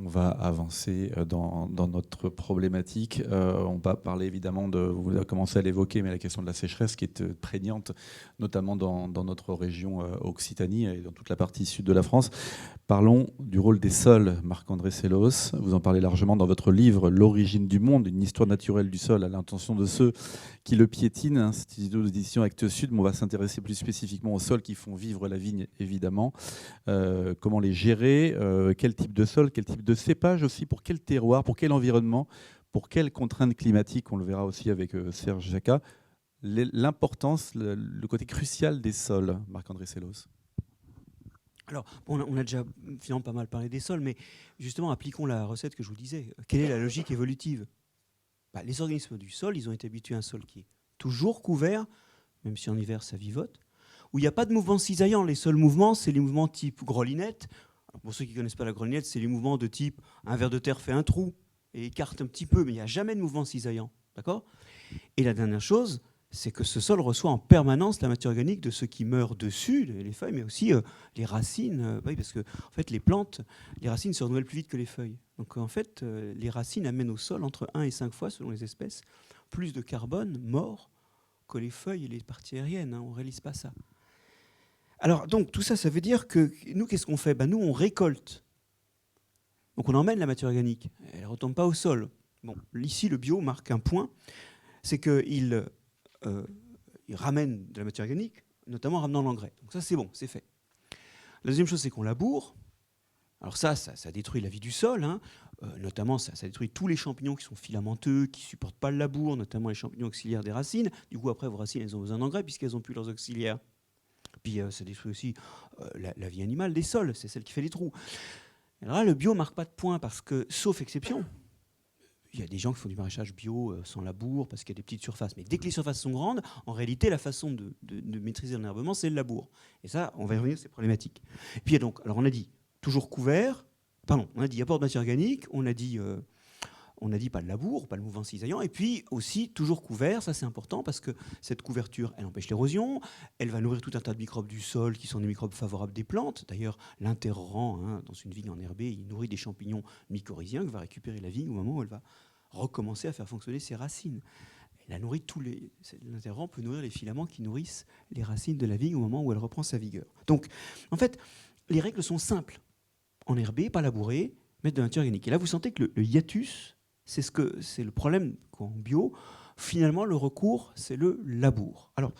On va avancer dans notre problématique. On va parler évidemment vous avez commencé à l'évoquer, mais la question de la sécheresse qui est prégnante, notamment dans notre région Occitanie et dans toute la partie sud de la France. Parlons du rôle des sols, Marc-André Sellos. Vous en parlez largement dans votre livre « L'origine du monde, une histoire naturelle du sol » à l'intention de ceux qui le piétinent. C'est une édition Actes Sud, mais on va s'intéresser plus spécifiquement aux sols qui font vivre la vigne, évidemment. Comment les gérer, quel type de sol, quel type de cépage aussi, pour quel terroir, pour quel environnement, pour quelles contraintes climatiques, on le verra aussi avec Serge Jacquat. L'importance, le côté crucial des sols, Marc-André Sellos. Alors, on a déjà finalement pas mal parlé des sols, mais justement, appliquons la recette que je vous disais. Quelle est la logique évolutive ? Les organismes du sol, ils ont été habitués à un sol qui est toujours couvert, même si en hiver ça vivote, où il n'y a pas de mouvement cisaillant. Les seuls mouvements, c'est les mouvements type grelinette. Alors pour ceux qui ne connaissent pas la grelinette, c'est les mouvements de type un ver de terre fait un trou et écarte un petit peu, mais il n'y a jamais de mouvement cisaillant. D'accord ? Et la dernière chose, c'est que ce sol reçoit en permanence la matière organique de ceux qui meurent dessus, les feuilles, mais aussi les racines. Oui, parce que en fait, les plantes, les racines se renouvellent plus vite que les feuilles. Donc en fait, les racines amènent au sol entre 1 et 5 fois, selon les espèces, plus de carbone mort que les feuilles et les parties aériennes. On ne réalise pas ça. Alors donc tout ça, ça veut dire que nous, qu'est-ce qu'on fait ? Nous, on récolte. Donc on emmène la matière organique. Elle ne retombe pas au sol. Bon, ici, le bio marque un point, c'est qu'il il ramène de la matière organique, notamment en ramenant l'engrais. Donc ça, c'est bon, c'est fait. La deuxième chose, c'est qu'on laboure. Alors ça détruit la vie du sol, notamment ça détruit tous les champignons qui sont filamenteux, qui ne supportent pas le labour, notamment les champignons auxiliaires des racines. Du coup, après, vos racines, elles ont besoin d'engrais puisqu'elles n'ont plus leurs auxiliaires. Puis ça détruit aussi la vie animale des sols, c'est celle qui fait les trous. Alors là, le bio ne marque pas de point parce que, sauf exception, il y a des gens qui font du maraîchage bio sans labour parce qu'il y a des petites surfaces. Mais dès que les surfaces sont grandes, en réalité, la façon de maîtriser l'enherbement, c'est le labour. Et ça, on va y revenir, c'est problématique. Et puis donc, alors on a dit toujours couvert, on a dit apport de matière organique, on a dit pas de labour, pas de mouvement cisaillant, et puis aussi toujours couvert, ça c'est important parce que cette couverture, elle empêche l'érosion, elle va nourrir tout un tas de microbes du sol qui sont des microbes favorables des plantes. D'ailleurs, l'interrang dans une vigne enherbée, il nourrit des champignons mycorhiziens que va récupérer la vigne au moment où elle va recommencer à faire fonctionner ses racines. Elle a nourri l'interrang peut nourrir les filaments qui nourrissent les racines de la vigne au moment où elle reprend sa vigueur. Donc, en fait, les règles sont simples. Enherber, pas labourer, mettre de la matière organique. Et là, vous sentez que le hiatus, c'est le problème en bio. Finalement, le recours, c'est le labour. Alors,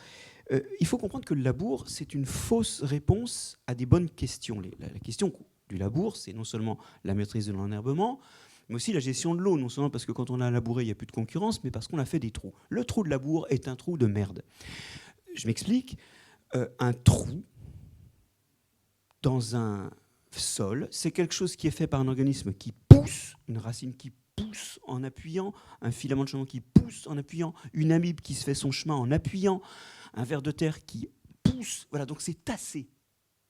il faut comprendre que le labour, c'est une fausse réponse à des bonnes questions. La question du labour, c'est non seulement la maîtrise de l'enherbement, mais aussi la gestion de l'eau. Non seulement parce que quand on a labouré, il n'y a plus de concurrence, mais parce qu'on a fait des trous. Le trou de labour est un trou de merde. Je m'explique. Un trou dans un sol, c'est quelque chose qui est fait par un organisme qui pousse, une racine qui pousse en appuyant, un filament de champignon qui pousse en appuyant, une amibe qui se fait son chemin en appuyant, un ver de terre qui pousse. Voilà, donc c'est tassé.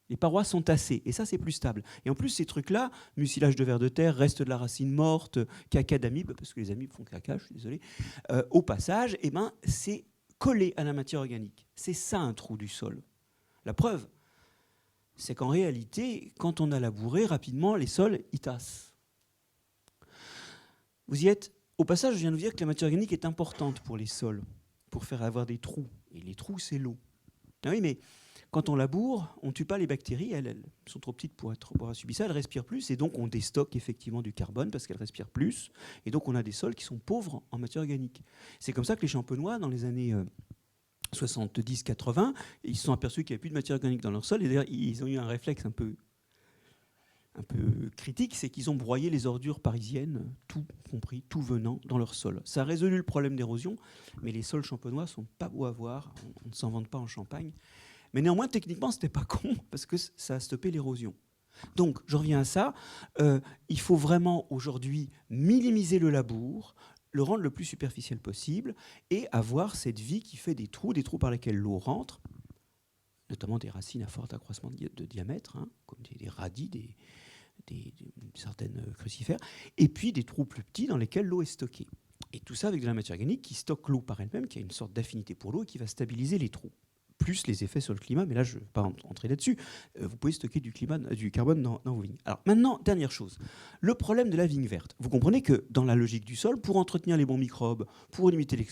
Les parois sont tassées, et ça, c'est plus stable. Et en plus, ces trucs-là, mucilage de ver de terre, reste de la racine morte, caca d'amibe, parce que les amibes font caca, je suis désolé, au passage, c'est collé à la matière organique. C'est ça, un trou du sol. La preuve, c'est qu'en réalité, quand on a labouré, rapidement, les sols, ils tassent. Vous y êtes ? Au passage, je viens de vous dire que la matière organique est importante pour les sols, pour faire avoir des trous. Et les trous, c'est l'eau. Ah oui, mais quand on laboure, on ne tue pas les bactéries, elles sont trop petites pour subir ça, elles respirent plus, et donc on déstocke effectivement du carbone parce qu'elles respirent plus, et donc on a des sols qui sont pauvres en matière organique. C'est comme ça que les Champenois, dans les années 70-80, ils se sont aperçus qu'il n'y avait plus de matière organique dans leur sol, et d'ailleurs ils ont eu un réflexe un peu critique, c'est qu'ils ont broyé les ordures parisiennes, tout compris, tout venant dans leur sol. Ça a résolu le problème d'érosion, mais les sols champenois sont pas beaux à voir, on ne s'en vante pas en Champagne. Mais néanmoins, techniquement, c'était pas con, parce que ça a stoppé l'érosion. Donc, je reviens à ça, il faut vraiment aujourd'hui minimiser le labour, le rendre le plus superficiel possible, et avoir cette vie qui fait des trous par lesquels l'eau rentre, notamment des racines à fort accroissement de diamètre, hein, comme des radis, certaines crucifères, et puis des trous plus petits dans lesquels l'eau est stockée. Et tout ça avec de la matière organique qui stocke l'eau par elle-même, qui a une sorte d'affinité pour l'eau et qui va stabiliser les trous. Plus les effets sur le climat, mais là je ne vais pas entrer là-dessus. Vous pouvez stocker du carbone dans vos vignes. Alors maintenant, dernière chose, le problème de la vigne verte. Vous comprenez que dans la logique du sol, pour entretenir les bons microbes, pour limiter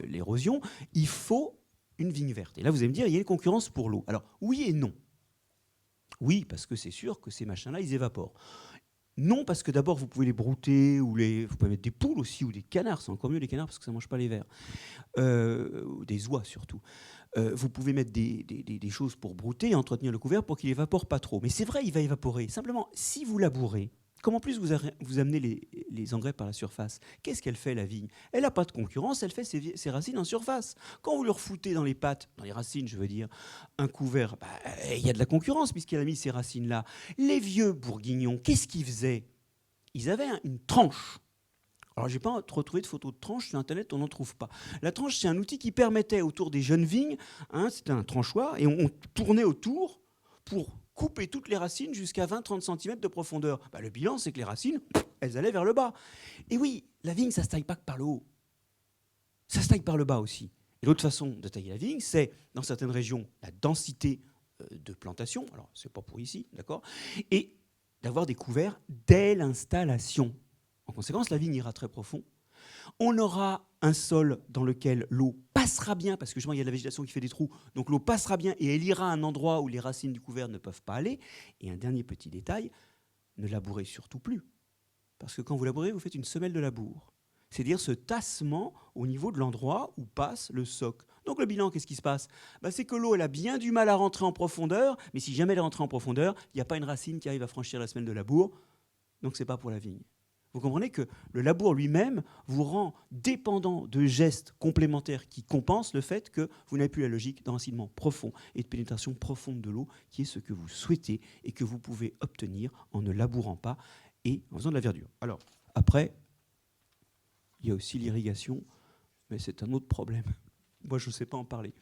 l'érosion, il faut une vigne verte. Et là, vous allez me dire, il y a une concurrence pour l'eau. Alors, oui et non. Oui, parce que c'est sûr que ces machins-là, ils évaporent. Non, parce que d'abord, vous pouvez les brouter, vous pouvez mettre des poules aussi, ou des canards. C'est encore mieux les canards, parce que ça ne mange pas les vers. Des oies, surtout. Vous pouvez mettre des choses pour brouter et entretenir le couvert pour qu'il évapore pas trop. Mais c'est vrai, il va évaporer. Simplement, si vous labourez, comme en plus vous amenez les engrais par la surface, qu'est-ce qu'elle fait, la vigne? Elle n'a pas de concurrence, elle fait ses racines en surface. Quand vous leur foutez dans les pattes, dans les racines, je veux dire, un couvert, il y a de la concurrence puisqu'elle a mis ces racines-là. Les vieux bourguignons, qu'est-ce qu'ils faisaient? Ils avaient une tranche. Alors, je n'ai pas retrouvé de photos de tranche sur Internet, on n'en trouve pas. La tranche, c'est un outil qui permettait autour des jeunes vignes, hein, c'était un tranchoir, et on tournait autour pour couper toutes les racines jusqu'à 20-30 cm de profondeur. Le bilan, c'est que les racines, elles allaient vers le bas. Et oui, la vigne, ça ne se taille pas que par le haut. Ça se taille par le bas aussi. Et l'autre façon de tailler la vigne, c'est, dans certaines régions, la densité de plantation. Alors, ce n'est pas pour ici, d'accord? Et d'avoir des couverts dès l'installation. En conséquence, la vigne ira très profond. On aura un sol dans lequel l'eau passera bien, parce que justement il y a de la végétation qui fait des trous, donc l'eau passera bien et elle ira à un endroit où les racines du couvert ne peuvent pas aller. Et un dernier petit détail, ne labourez surtout plus. Parce que quand vous labourez, vous faites une semelle de labour. C'est-à-dire ce tassement au niveau de l'endroit où passe le soc. Donc le bilan, qu'est-ce qui se passe? C'est que l'eau, elle a bien du mal à rentrer en profondeur, mais si jamais elle est rentrée en profondeur, il n'y a pas une racine qui arrive à franchir la semelle de labour, donc c'est pas pour la vigne. Vous comprenez que le labour lui-même vous rend dépendant de gestes complémentaires qui compensent le fait que vous n'avez plus la logique d'enracinement profond et de pénétration profonde de l'eau, qui est ce que vous souhaitez et que vous pouvez obtenir en ne labourant pas et en faisant de la verdure. Alors, après, il y a aussi l'irrigation, mais c'est un autre problème. Moi, je ne sais pas en parler.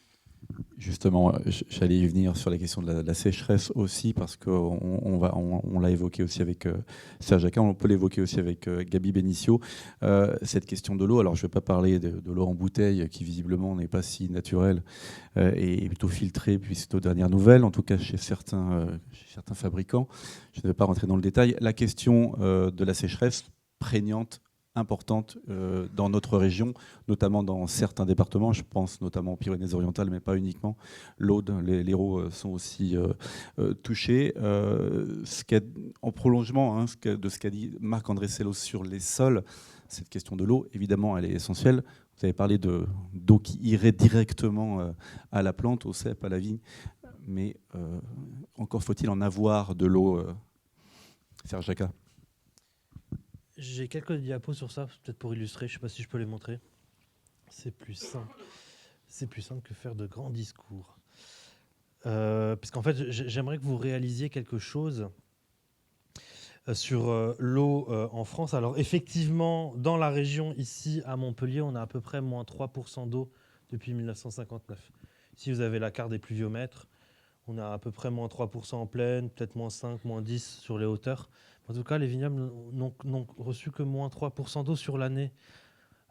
Justement, j'allais y venir sur la question de la sécheresse aussi, parce qu'on l'a évoqué aussi avec Serge Jacquin, on peut l'évoquer aussi avec Gabi Benicio. Cette question de l'eau, alors je ne vais pas parler de l'eau en bouteille, qui visiblement n'est pas si naturelle et plutôt filtrée, puisque aux dernières nouvelles, en tout cas chez certains fabricants. Je ne vais pas rentrer dans le détail. La question de la sécheresse prégnante, importante dans notre région, notamment dans certains départements. Je pense notamment aux Pyrénées-Orientales, mais pas uniquement. L'Aude, l'Hérault sont aussi touchés. En prolongement de ce qu'a dit Marc-André Sellos sur les sols, cette question de l'eau, évidemment, elle est essentielle. Vous avez parlé d'eau qui irait directement à la plante, au cep, à la vigne. Mais encore faut-il en avoir de l'eau, Serge Jacquin. J'ai quelques diapos sur ça, peut-être pour illustrer. Je ne sais pas si je peux les montrer. C'est plus simple. C'est plus simple que faire de grands discours. Parce qu'en fait, j'aimerais que vous réalisiez quelque chose sur l'eau en France. Alors effectivement, dans la région, ici, à Montpellier, on a à peu près moins 3% d'eau depuis 1959. Ici, vous avez la carte des pluviomètres. On a à peu près moins 3% en plaine, peut-être moins 5, moins 10 sur les hauteurs. En tout cas, les vignobles n'ont reçu que moins 3% d'eau sur l'année.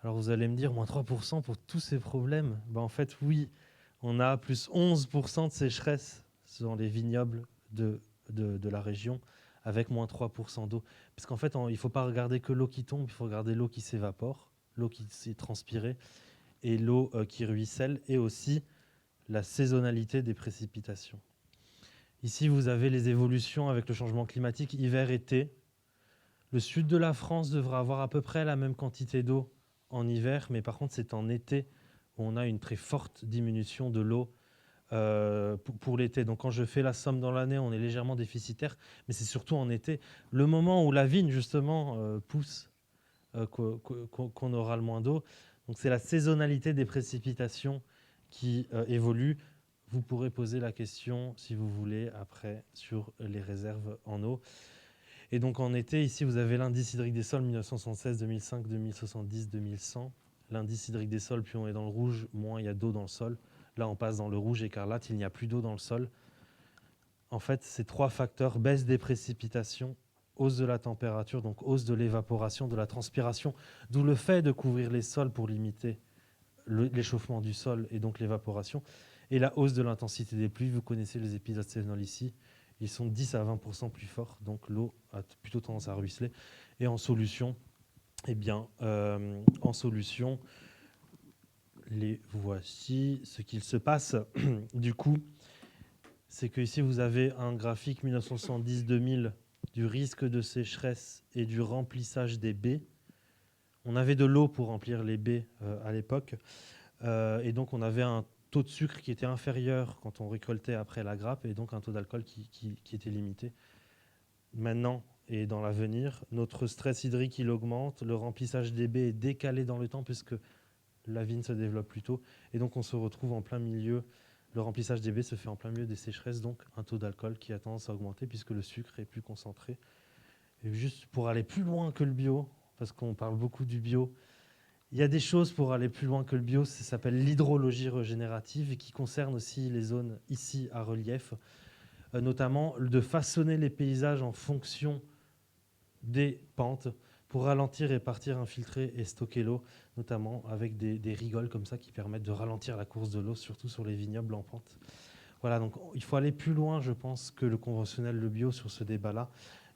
Alors vous allez me dire, moins 3% pour tous ces problèmes. En fait, oui, on a plus 11% de sécheresse dans les vignobles de la région avec moins 3% d'eau. Parce qu'en fait, il ne faut pas regarder que l'eau qui tombe, il faut regarder l'eau qui s'évapore, l'eau qui s'est transpirée et l'eau qui ruisselle, et aussi la saisonnalité des précipitations. Ici, vous avez les évolutions avec le changement climatique hiver-été. Le sud de la France devra avoir à peu près la même quantité d'eau en hiver, mais par contre, c'est en été où on a une très forte diminution de l'eau pour l'été. Donc quand je fais la somme dans l'année, on est légèrement déficitaire, mais c'est surtout en été. Le moment où la vigne, justement, pousse, qu'on aura le moins d'eau. Donc c'est la saisonnalité des précipitations qui évolue. Vous pourrez poser la question, si vous voulez, après, sur les réserves en eau. Et donc en été, ici, vous avez l'indice hydrique des sols 1976, 2005, 2070, 2100. L'indice hydrique des sols, plus on est dans le rouge, moins il y a d'eau dans le sol. Là, on passe dans le rouge écarlate, il n'y a plus d'eau dans le sol. En fait, ces trois facteurs, baisse des précipitations, hausse de la température, donc hausse de l'évaporation, de la transpiration, d'où le fait de couvrir les sols pour limiter l'échauffement du sol et donc l'évaporation, et la hausse de l'intensité des pluies. Vous connaissez les épisodes sévenols ici, ils sont 10 à 20% plus forts, donc l'eau a plutôt tendance à ruisseler. Et en solution, les voici. Ce qu'il se passe, du coup, c'est que ici vous avez un graphique 1970-2000 du risque de sécheresse et du remplissage des baies. On avait de l'eau pour remplir les baies à l'époque, et donc on avait un taux de sucre qui était inférieur quand on récoltait après la grappe, et donc un taux d'alcool qui était limité. Maintenant et dans l'avenir, notre stress hydrique il augmente, le remplissage des baies est décalé dans le temps puisque la vigne se développe plus tôt, et donc on se retrouve en plein milieu. Le remplissage des baies se fait en plein milieu des sécheresses, donc un taux d'alcool qui a tendance à augmenter puisque le sucre est plus concentré. Et juste pour aller plus loin que le bio, parce qu'on parle beaucoup du bio, il y a des choses pour aller plus loin que le bio, ça s'appelle l'hydrologie régénérative et qui concerne aussi les zones ici à relief, notamment de façonner les paysages en fonction des pentes pour ralentir, répartir, infiltrer et stocker l'eau, notamment avec des rigoles comme ça qui permettent de ralentir la course de l'eau, surtout sur les vignobles en pente. Voilà, donc il faut aller plus loin, je pense, que le conventionnel, le bio sur ce débat-là.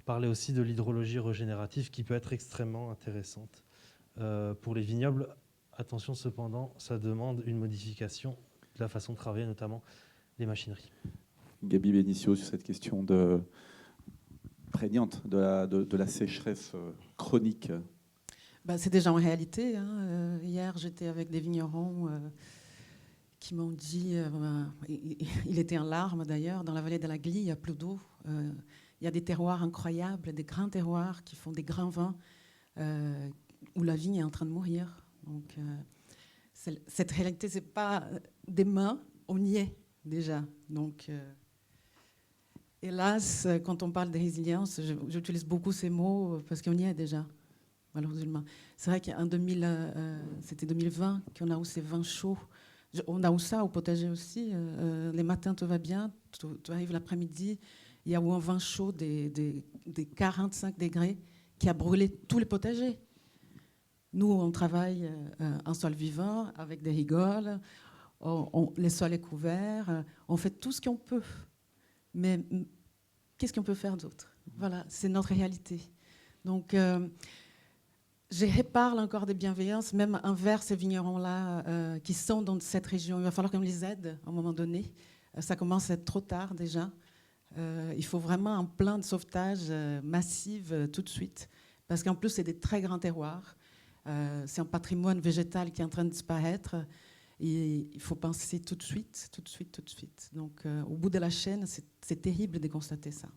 Parler aussi de l'hydrologie régénérative qui peut être extrêmement intéressante. Pour les vignobles, attention cependant, ça demande une modification de la façon de travailler, notamment les machineries. Gabi Benicio, sur cette question prégnante de la sécheresse chronique. C'est déjà en réalité. Hier, j'étais avec des vignerons qui m'ont dit, il était en larmes d'ailleurs, dans la vallée de la Glie, il n'y a plus d'eau. Il y a des terroirs incroyables, des grands terroirs qui font des grands vins où la vigne est en train de mourir. Donc, cette réalité, ce n'est pas demain, on y est déjà. Donc, hélas, quand on parle de résilience, j'utilise beaucoup ces mots parce qu'on y est déjà, malheureusement. C'est vrai qu'en c'était 2020 qu'on a eu ces vins chauds. On a eu ça au potager aussi. Les matins, tout va bien. Tu arrives l'après-midi, il y a eu un vin chaud des 45 degrés qui a brûlé tous les potagers. Nous, on travaille en sol vivant avec des rigoles. Les sols est couverts. On fait tout ce qu'on peut. Mais qu'est-ce qu'on peut faire d'autre? Voilà, c'est notre réalité. Donc, je reparle encore de bienveillance, même envers ces vignerons-là qui sont dans cette région. Il va falloir qu'on les aide à un moment donné. Ça commence à être trop tard déjà. Il faut vraiment un plan de sauvetage massif tout de suite. Parce qu'en plus, c'est des très grands terroirs. C'est un patrimoine végétal qui est en train de disparaître. Et il faut penser tout de suite, tout de suite, tout de suite. Donc, au bout de la chaîne, c'est terrible de constater ça.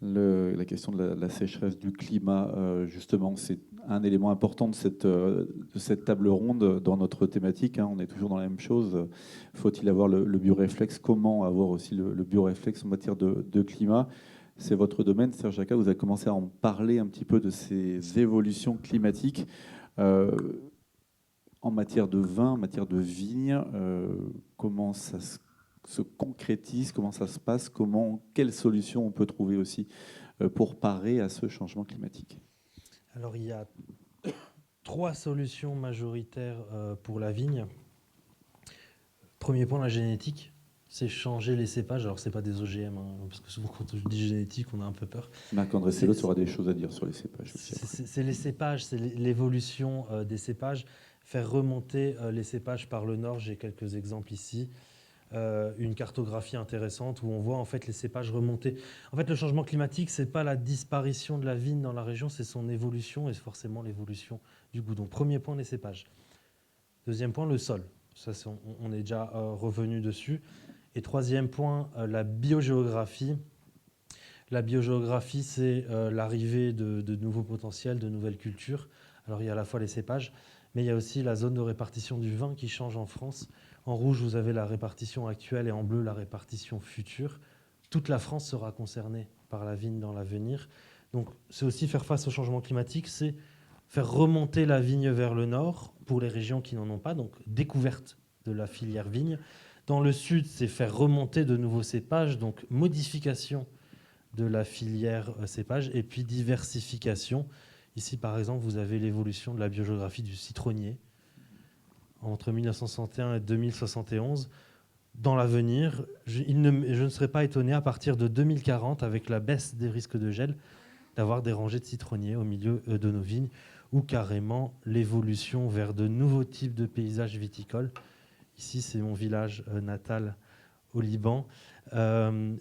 La question de la sécheresse du climat, justement, c'est un élément important de cette table ronde dans notre thématique. On est toujours dans la même chose. Faut-il avoir le bioréflexe? Comment avoir aussi le bioréflexe en matière de climat? C'est votre domaine, Serge Jacquat. Vous avez commencé à en parler un petit peu de ces évolutions climatiques. En matière de vin, en matière de vigne, comment ça se concrétise, comment ça se passe, quelles solutions on peut trouver aussi pour parer à ce changement climatique? Alors il y a 3 solutions majoritaires pour la vigne. Premier point, la génétique. c'est changer les cépages. Alors, ce n'est pas des OGM, hein, parce que souvent, quand on dit génétique, on a un peu peur. Marc-André Sellos aura des choses à dire sur les cépages aussi. C'est les cépages, c'est l'évolution des cépages. Faire remonter les cépages par le nord, j'ai quelques exemples ici. Une cartographie intéressante où on voit en fait les cépages remonter. En fait, le changement climatique, c'est pas la disparition de la vigne dans la région, c'est son évolution et forcément l'évolution du goût. Donc, premier point, les cépages. Deuxième point, le sol. Ça, on est déjà revenu dessus. Et troisième point, la biogéographie. La biogéographie, c'est l'arrivée de nouveaux potentiels, de nouvelles cultures. Alors, il y a à la fois les cépages, mais il y a aussi la zone de répartition du vin qui change en France. En rouge, vous avez la répartition actuelle et en bleu, la répartition future. Toute la France sera concernée par la vigne dans l'avenir. Donc, c'est aussi faire face au changement climatique, c'est faire remonter la vigne vers le nord pour les régions qui n'en ont pas, donc découverte de la filière vigne. Dans le sud, c'est faire remonter de nouveaux cépages, donc modification de la filière cépage, et puis diversification. Ici, par exemple, vous avez l'évolution de la biogéographie du citronnier entre 1961 et 2071. Dans l'avenir, je ne serais pas étonné à partir de 2040, avec la baisse des risques de gel, d'avoir des rangées de citronniers au milieu de nos vignes, ou carrément l'évolution vers de nouveaux types de paysages viticoles. Ici, c'est mon village natal au Liban.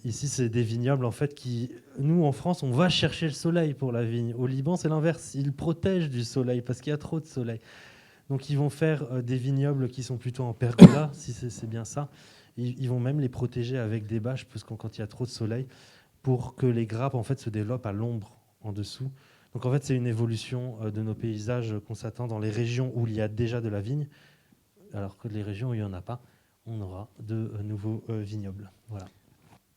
Ici, c'est des vignobles en fait qui, nous en France, on va chercher le soleil pour la vigne. Au Liban, c'est l'inverse. Ils protègent du soleil parce qu'il y a trop de soleil. Donc, ils vont faire des vignobles qui sont plutôt en pergola, si c'est bien ça. Ils vont même les protéger avec des bâches, parce que quand il y a trop de soleil, pour que les grappes en fait se développent à l'ombre en dessous. Donc, en fait, c'est une évolution de nos paysages qu'on s'attend dans les régions où il y a déjà de la vigne, alors que les régions où il n'y en a pas, on aura de nouveaux vignobles. Voilà.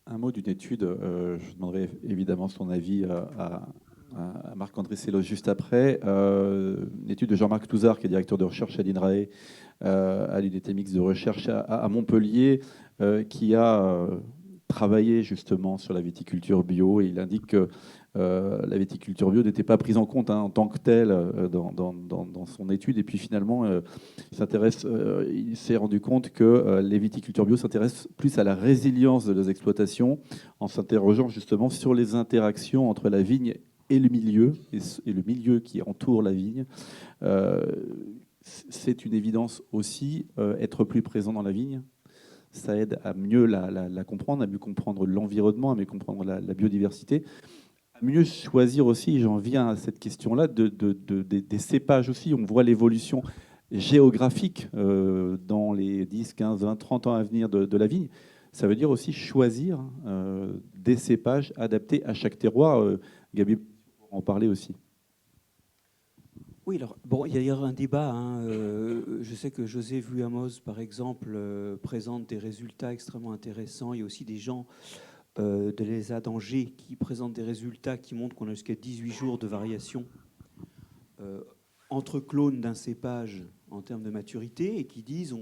Un mot d'une étude, je demanderai évidemment son avis à Marc-André Sellos juste après. Une étude de Jean-Marc Touzard, qui est directeur de recherche à l'INRAE, à l'unité mixte de recherche à Montpellier, qui a travaillé justement sur la viticulture bio, et il indique que la viticulture bio n'était pas prise en compte en tant que telle dans son étude, et puis finalement il s'est rendu compte que les viticulteurs bio s'intéressent plus à la résilience de leurs exploitations, en s'interrogeant justement sur les interactions entre la vigne et le milieu, et le milieu qui entoure la vigne. C'est une évidence aussi, être plus présent dans la vigne, ça aide à mieux la comprendre, à mieux comprendre l'environnement, à mieux comprendre la biodiversité, à mieux choisir aussi, j'en viens à cette question-là, des cépages aussi. On voit l'évolution géographique dans les 10, 15, 20, 30 ans à venir de la vigne. Ça veut dire aussi choisir des cépages adaptés à chaque terroir. Gabi, on en parlait aussi. Oui, alors, bon, il y a un débat. Je sais que José Vuamos, par exemple, présente des résultats extrêmement intéressants. Il y a aussi des gens de l'ESA d'Angers qui présentent des résultats qui montrent qu'on a jusqu'à 18 jours de variation entre clones d'un cépage en termes de maturité, et qui disent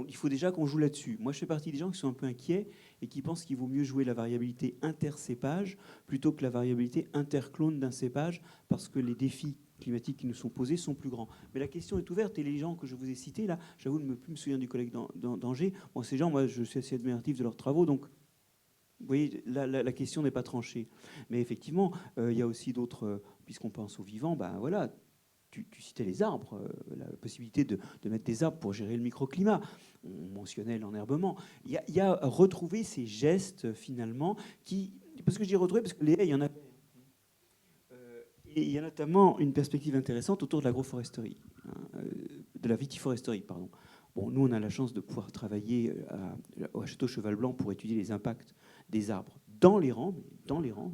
il faut déjà qu'on joue là-dessus. Moi, je fais partie des gens qui sont un peu inquiets et qui pensent qu'il vaut mieux jouer la variabilité intercépage plutôt que la variabilité interclone d'un cépage, parce que les défis climatiques qui nous sont posés sont plus grands. Mais la question est ouverte, et les gens que je vous ai cités, là, j'avoue de ne plus me souvenir du collègue d'Angers. Bon, ces gens, moi, je suis assez admiratif de leurs travaux, donc vous voyez, la question n'est pas tranchée. Mais effectivement, il y a aussi d'autres, puisqu'on pense aux vivants, ben voilà, tu citais les arbres, la possibilité de mettre des arbres pour gérer le microclimat. On mentionnait l'enherbement. Il y a retrouver ces gestes, finalement, qui... Parce que je dis retrouver, parce que les haies, il y en a... Et il y a notamment une perspective intéressante autour de l'agroforesterie, de la vitiforesterie, pardon. Bon, nous, on a la chance de pouvoir travailler au Château Cheval Blanc pour étudier les impacts des arbres dans les rangs, dans les rangs.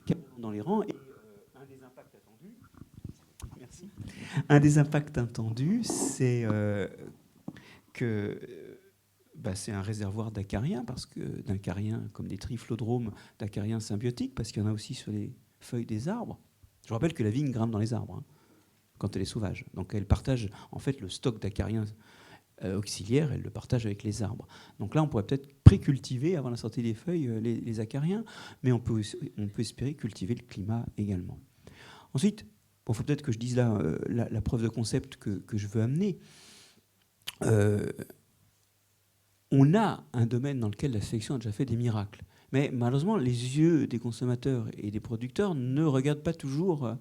Et un des impacts attendus, merci. Un des impacts attendus, c'est que c'est un réservoir d'acariens, parce que d'acariens comme des triflodromes d'acariens symbiotiques, parce qu'il y en a aussi sur les feuilles des arbres. Je vous rappelle que la vigne grimpe dans les arbres quand elle est sauvage. Donc elle partage en fait le stock d'acariens auxiliaires, elle le partage avec les arbres. Donc là, on pourrait peut-être précultiver avant la sortie des feuilles les acariens, mais on peut espérer cultiver le climat également. Ensuite, il faut peut-être que je dise là la preuve de concept que je veux amener. on a un domaine dans lequel la sélection a déjà fait des miracles. Mais malheureusement, les yeux des consommateurs et des producteurs ne regardent pas toujours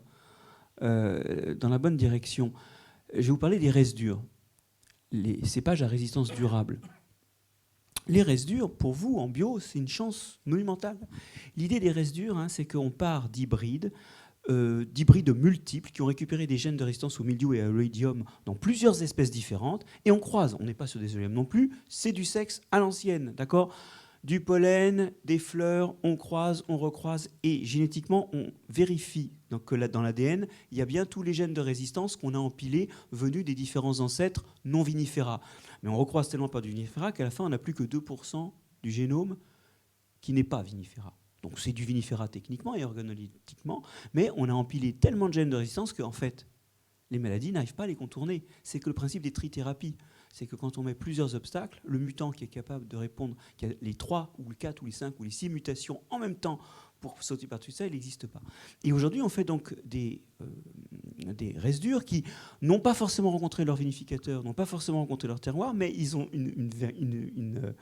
dans la bonne direction. Je vais vous parler des restes durs, les cépages à résistance durable. Les restes durs, pour vous, en bio, c'est une chance monumentale. L'idée des restes durs, c'est qu'on part d'hybrides multiples qui ont récupéré des gènes de résistance au mildiou et à l'oïdium dans plusieurs espèces différentes, et on croise. On n'est pas sur des OGM non plus, c'est du sexe à l'ancienne, d'accord ? Du pollen, des fleurs, on croise, on recroise, et génétiquement, on vérifie que dans l'ADN, il y a bien tous les gènes de résistance qu'on a empilés venus des différents ancêtres non vinifera. Mais on recroise tellement pas du vinifera qu'à la fin, on n'a plus que 2% du génome qui n'est pas vinifera. Donc c'est du vinifera techniquement et organoleptiquement, mais on a empilé tellement de gènes de résistance qu'en fait, les maladies n'arrivent pas à les contourner. C'est que le principe des trithérapies, c'est que quand on met plusieurs obstacles, le mutant qui est capable de répondre, qui a les 3 ou les 4 ou les 5 ou les 6 mutations en même temps pour sauter par-dessus ça, il n'existe pas. Et aujourd'hui, on fait donc des restes durs qui n'ont pas forcément rencontré leur vinificateur, n'ont pas forcément rencontré leur terroir, mais ils ont une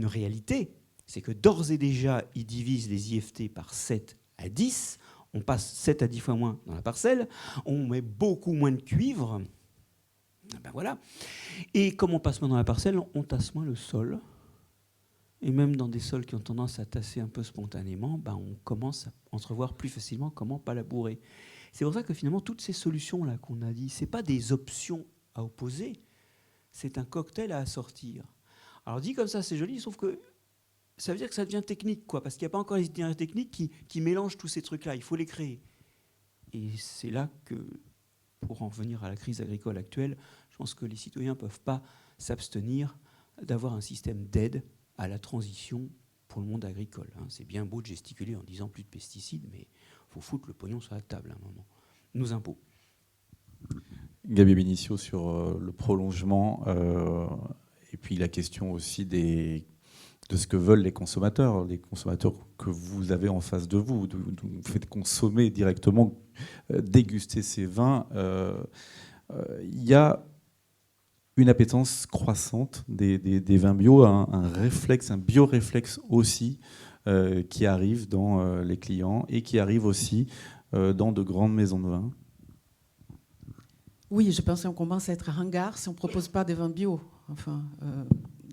réalité. C'est que d'ores et déjà, ils divisent les IFT par 7 à 10. On passe 7 à 10 fois moins dans la parcelle. On met beaucoup moins de cuivre. Ben voilà. Et comme on passe moins dans la parcelle, on tasse moins le sol. Et même dans des sols qui ont tendance à tasser un peu spontanément, on commence à entrevoir plus facilement comment pas labourer. C'est pour ça que finalement, toutes ces solutions-là qu'on a dit, ce n'est pas des options à opposer, c'est un cocktail à assortir. Alors dit comme ça, c'est joli, sauf que ça veut dire que ça devient technique, quoi, parce qu'il n'y a pas encore les itinéraires techniques qui mélangent tous ces trucs-là. Il faut les créer. Et c'est là que, pour en revenir à la crise agricole actuelle, je pense que les citoyens ne peuvent pas s'abstenir d'avoir un système d'aide à la transition pour le monde agricole. C'est bien beau de gesticuler en disant plus de pesticides, mais il faut foutre le pognon sur la table à un moment. Nos impôts. Gabi Benicio sur le prolongement et puis la question aussi de ce que veulent les consommateurs que vous avez en face de vous. Vous faites consommer directement, déguster ces vins. Il y a une appétence croissante des vins bio, un réflexe, un bioréflexe aussi qui arrive dans les clients et qui arrive aussi dans de grandes maisons de vin. Oui, je pense qu'on commence à être ringard si on ne propose pas des vins bio. Enfin,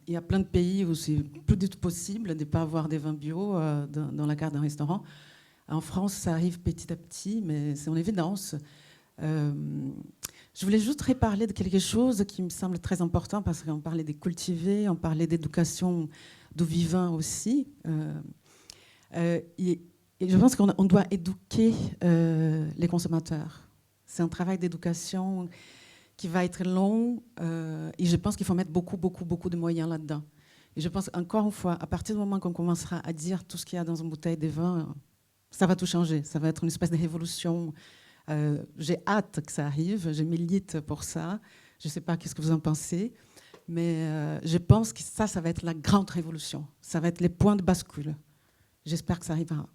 il y a plein de pays où c'est plus du tout possible de ne pas avoir des vins bio dans la carte d'un restaurant. En France, ça arrive petit à petit, mais c'est en évidence. Je voulais juste reparler de quelque chose qui me semble très important, parce qu'on parlait des cultivés, on parlait d'éducation du vivant aussi. Et je pense qu'on doit éduquer les consommateurs. C'est un travail d'éducation qui va être long, et je pense qu'il faut mettre beaucoup de moyens là-dedans. Et je pense, encore une fois, à partir du moment qu'on commencera à dire tout ce qu'il y a dans une bouteille de vin, ça va tout changer. Ça va être une espèce de révolution. J'ai hâte que ça arrive, je milite pour ça. Je ne sais pas qu'est-ce que vous en pensez, mais je pense que ça va être la grande révolution. Ça va être les points de bascule. J'espère que ça arrivera.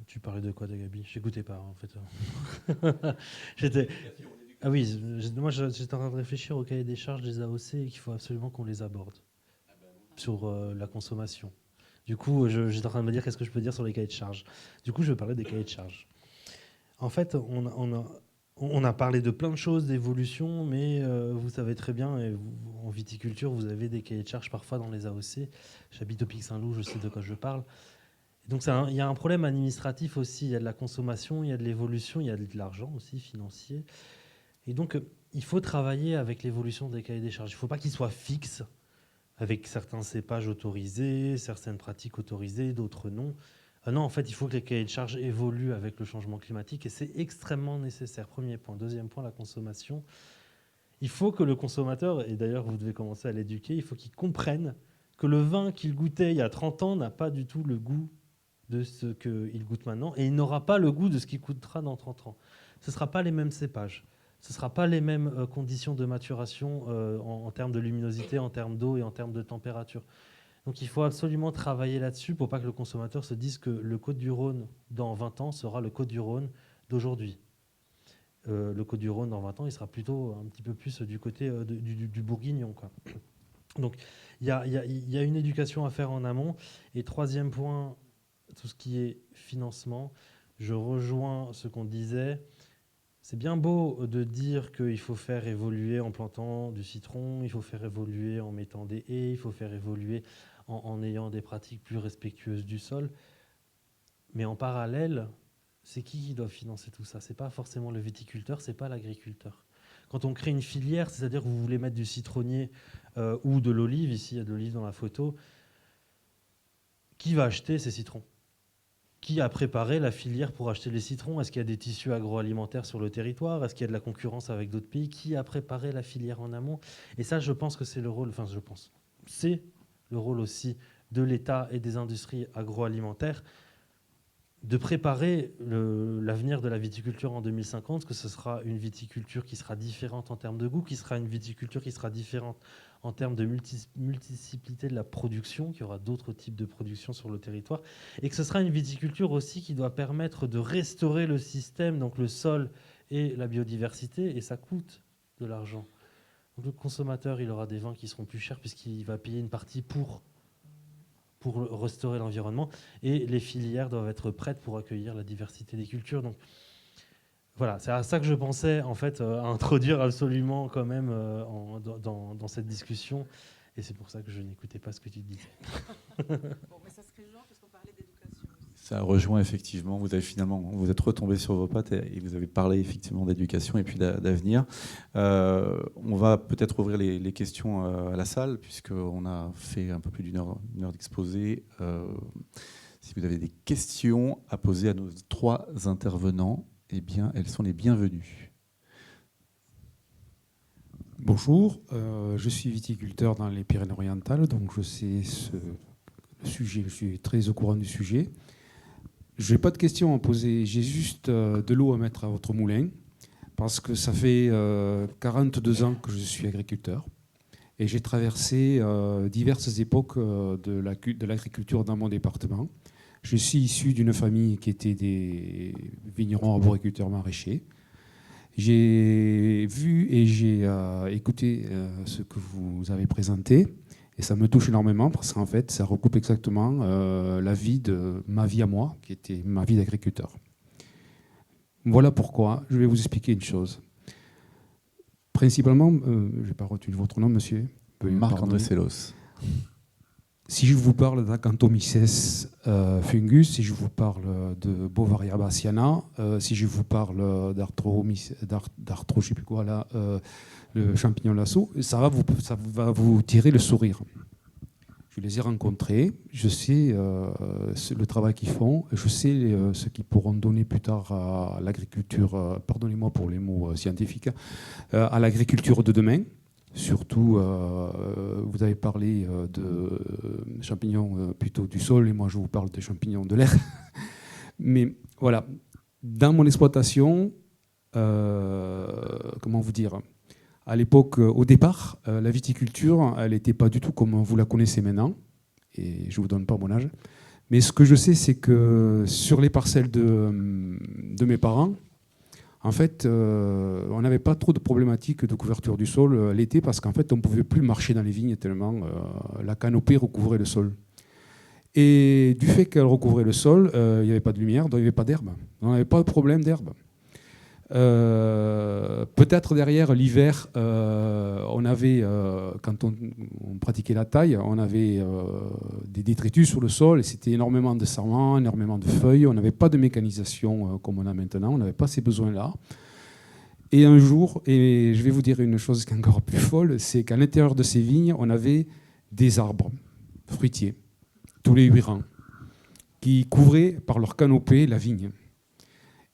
Tu parlais de quoi, de Gabi? J'écoutais pas, en fait. Ah oui, moi j'étais en train de réfléchir au cahier des charges des AOC et qu'il faut absolument qu'on les aborde sur la consommation. Du coup, j'étais en train de me dire qu'est-ce que je peux dire sur les cahiers de charges. Du coup, je vais parler des cahiers de charges. En fait, on a parlé de plein de choses, d'évolution, mais vous savez très bien, et en viticulture, vous avez des cahiers de charges parfois dans les AOC. J'habite au Pic Saint-Loup, je sais de quoi je parle. Donc il y a un problème administratif aussi, il y a de la consommation, il y a de l'évolution, il y a de l'argent aussi financier. Et donc il faut travailler avec l'évolution des cahiers des charges. Il ne faut pas qu'ils soient fixes, avec certains cépages autorisés, certaines pratiques autorisées, d'autres non. Non, en fait, il faut que les cahiers de charges évoluent avec le changement climatique, et c'est extrêmement nécessaire. Premier point. Deuxième point, la consommation. Il faut que le consommateur, et d'ailleurs vous devez commencer à l'éduquer, il faut qu'il comprenne que le vin qu'il goûtait il y a 30 ans n'a pas du tout le goût de ce qu'il goûte maintenant, et il n'aura pas le goût de ce qu'il goûtera dans 30 ans. Ce ne sera pas les mêmes cépages, ce ne sera pas les mêmes conditions de maturation en termes de luminosité, en termes d'eau et en termes de température. Donc il faut absolument travailler là-dessus pour pas que le consommateur se dise que le Côtes-du-Rhône dans 20 ans sera le Côtes-du-Rhône d'aujourd'hui. Le Côtes-du-Rhône dans 20 ans, il sera plutôt un petit peu plus du côté du Bourguignon, quoi. Donc il y a une éducation à faire en amont. Et troisième point, tout ce qui est financement, je rejoins ce qu'on disait. C'est bien beau de dire qu'il faut faire évoluer en plantant du citron, il faut faire évoluer en mettant des haies, il faut faire évoluer en ayant des pratiques plus respectueuses du sol. Mais en parallèle, c'est qui doit financer tout ça? Ce n'est pas forcément le viticulteur, ce n'est pas l'agriculteur. Quand on crée une filière, c'est-à-dire que vous voulez mettre du citronnier ou de l'olive, ici il y a de l'olive dans la photo, qui va acheter ces citrons? Qui a préparé la filière pour acheter les citrons? Est-ce qu'il y a des tissus agroalimentaires sur le territoire? Est-ce qu'il y a de la concurrence avec d'autres pays? Qui a préparé la filière en amont? Et ça, je pense que c'est le rôle, c'est le rôle aussi de l'État et des industries agroalimentaires de préparer l'avenir de la viticulture en 2050, que ce sera une viticulture qui sera différente en termes de goût, qui sera une viticulture qui sera différente en termes de multiplicité de la production, qu'il y aura d'autres types de production sur le territoire, et que ce sera une viticulture aussi qui doit permettre de restaurer le système, donc le sol et la biodiversité, et ça coûte de l'argent. Donc le consommateur, il aura des vins qui seront plus chers puisqu'il va payer une partie pour restaurer l'environnement, et les filières doivent être prêtes pour accueillir la diversité des cultures. Donc voilà, c'est à ça que je pensais en fait à introduire absolument quand même dans cette discussion, et c'est pour ça que je n'écoutais pas ce que tu disais. Bon, mais ça serait genre parce qu'on parlait d'éducation aussi. Ça rejoint effectivement, vous êtes retombé sur vos pattes et vous avez parlé effectivement d'éducation et puis d'avenir. On va peut-être ouvrir les questions à la salle, puisqu'on a fait un peu plus d'une heure d'exposé. Si vous avez des questions à poser à nos trois intervenants, eh bien, elles sont les bienvenues. Bonjour, je suis viticulteur dans les Pyrénées-Orientales, donc je sais le sujet, je suis très au courant du sujet. Je n'ai pas de questions à poser, j'ai juste de l'eau à mettre à votre moulin, parce que ça fait 42 ans que je suis agriculteur, et j'ai traversé diverses époques de l'agriculture dans mon département. Je suis issu d'une famille qui était des vignerons arboriculteurs maraîchers. J'ai vu et j'ai écouté ce que vous avez présenté, et ça me touche énormément parce qu'en fait, ça recoupe exactement la vie de ma vie à moi, qui était ma vie d'agriculteur. Voilà pourquoi je vais vous expliquer une chose. Principalement, je n'ai pas retenu votre nom, monsieur. Marc-André Sellos. Si je vous parle d'Acanthomices fungus, si je vous parle de Bovaria bassiana, si je vous parle d'arthro, je sais plus quoi là, le champignon lasso, ça va vous tirer le sourire. Je les ai rencontrés, je sais le travail qu'ils font, je sais ce qu'ils pourront donner plus tard à l'agriculture, pardonnez-moi pour les mots scientifiques, à l'agriculture de demain. Surtout, vous avez parlé de champignons plutôt du sol, et moi je vous parle des champignons de l'air. Mais voilà, dans mon exploitation, comment vous dire, à l'époque, au départ, la viticulture, elle n'était pas du tout comme vous la connaissez maintenant, et je ne vous donne pas mon âge. Mais ce que je sais, c'est que sur les parcelles de mes parents, en fait, on n'avait pas trop de problématiques de couverture du sol l'été, parce qu'en fait, on ne pouvait plus marcher dans les vignes tellement la canopée recouvrait le sol. Et du fait qu'elle recouvrait le sol, il n'y avait pas de lumière, donc il n'y avait pas d'herbe. On n'avait pas de problème d'herbe. Peut-être derrière l'hiver, on avait, quand on pratiquait la taille, on avait des détritus sur le sol, et c'était énormément de sarments, énormément de feuilles. On n'avait pas de mécanisation comme on a maintenant, on n'avait pas ces besoins-là. Et un jour, et je vais vous dire une chose qui est encore plus folle, c'est qu'à l'intérieur de ces vignes, on avait des arbres fruitiers, tous les 8 rangs, qui couvraient par leur canopée la vigne.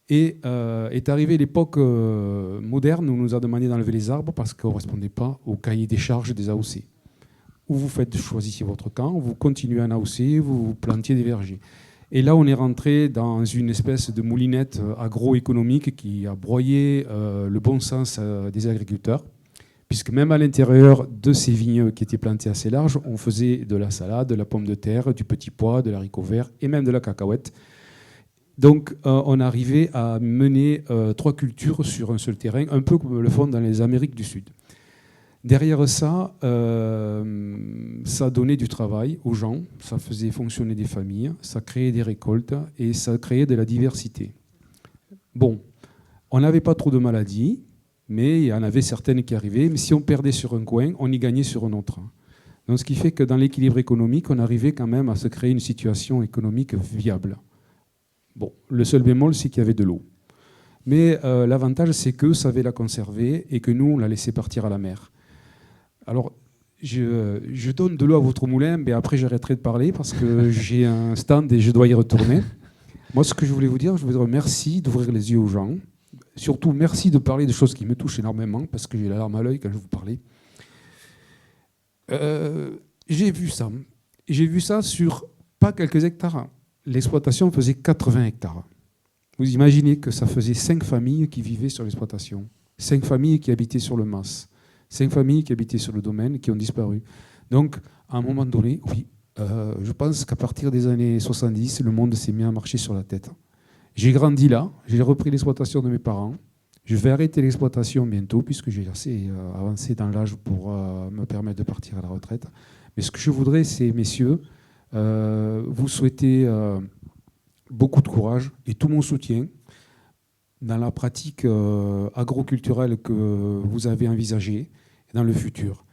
Et est arrivée l'époque moderne où on nous a demandé d'enlever les arbres parce qu'ils ne correspondaient pas au cahier des charges des AOC. Où vous choisissez votre camp, vous continuez en AOC, vous plantiez des vergers. Et là, on est rentré dans une espèce de moulinette agroéconomique qui a broyé le bon sens des agriculteurs, puisque même à l'intérieur de ces vignes qui étaient plantés assez larges, on faisait de la salade, de la pomme de terre, du petit pois, de l'haricot vert et même de la cacahuète. Donc on arrivait à mener 3 cultures sur un seul terrain, un peu comme le font dans les Amériques du Sud. Derrière ça, ça donnait du travail aux gens, ça faisait fonctionner des familles, ça créait des récoltes et ça créait de la diversité. Bon, on n'avait pas trop de maladies, mais il y en avait certaines qui arrivaient. Mais si on perdait sur un coin, on y gagnait sur un autre. Donc, ce qui fait que dans l'équilibre économique, on arrivait quand même à se créer une situation économique viable. Bon, le seul bémol, c'est qu'il y avait de l'eau. Mais l'avantage, c'est qu'eux savaient la conserver et que nous, on la laissait partir à la mer. Alors, je donne de l'eau à votre moulin, mais après, j'arrêterai de parler parce que j'ai un stand et je dois y retourner. Moi, ce que je voulais vous dire, je vous dire merci d'ouvrir les yeux aux gens. Surtout, merci de parler de choses qui me touchent énormément, parce que j'ai la larme à l'œil quand je vous parlais. J'ai vu ça. J'ai vu ça sur pas quelques hectares. L'exploitation faisait 80 hectares. Vous imaginez que ça faisait 5 familles qui vivaient sur l'exploitation. 5 familles qui habitaient sur le mas. 5 familles qui habitaient sur le domaine, qui ont disparu. Donc, à un moment donné, oui, je pense qu'à partir des années 70, le monde s'est mis à marcher sur la tête. J'ai grandi là, j'ai repris l'exploitation de mes parents. Je vais arrêter l'exploitation bientôt, puisque j'ai assez avancé dans l'âge pour me permettre de partir à la retraite. Mais ce que je voudrais, c'est, messieurs, vous souhaiter beaucoup de courage et tout mon soutien dans la pratique agroculturelle que vous avez envisagée dans le futur.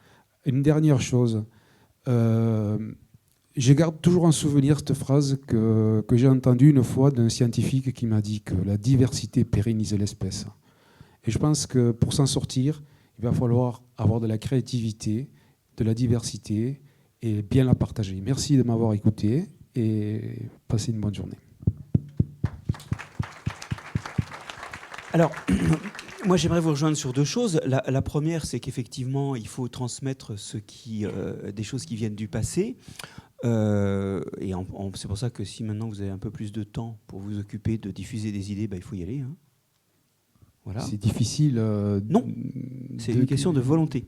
Une dernière chose, je garde toujours en souvenir cette phrase que j'ai entendue une fois d'un scientifique qui m'a dit que la diversité pérennise l'espèce. Et je pense que pour s'en sortir, il va falloir avoir de la créativité, de la diversité et bien la partager. Merci de m'avoir écouté et passez une bonne journée. Alors, moi j'aimerais vous rejoindre sur 2 choses. La première, c'est qu'effectivement, il faut transmettre des choses qui viennent du passé. Et c'est pour ça que si maintenant vous avez un peu plus de temps pour vous occuper de diffuser des idées, il faut y aller. Hein. Voilà. C'est difficile. Non, c'est une question de volonté.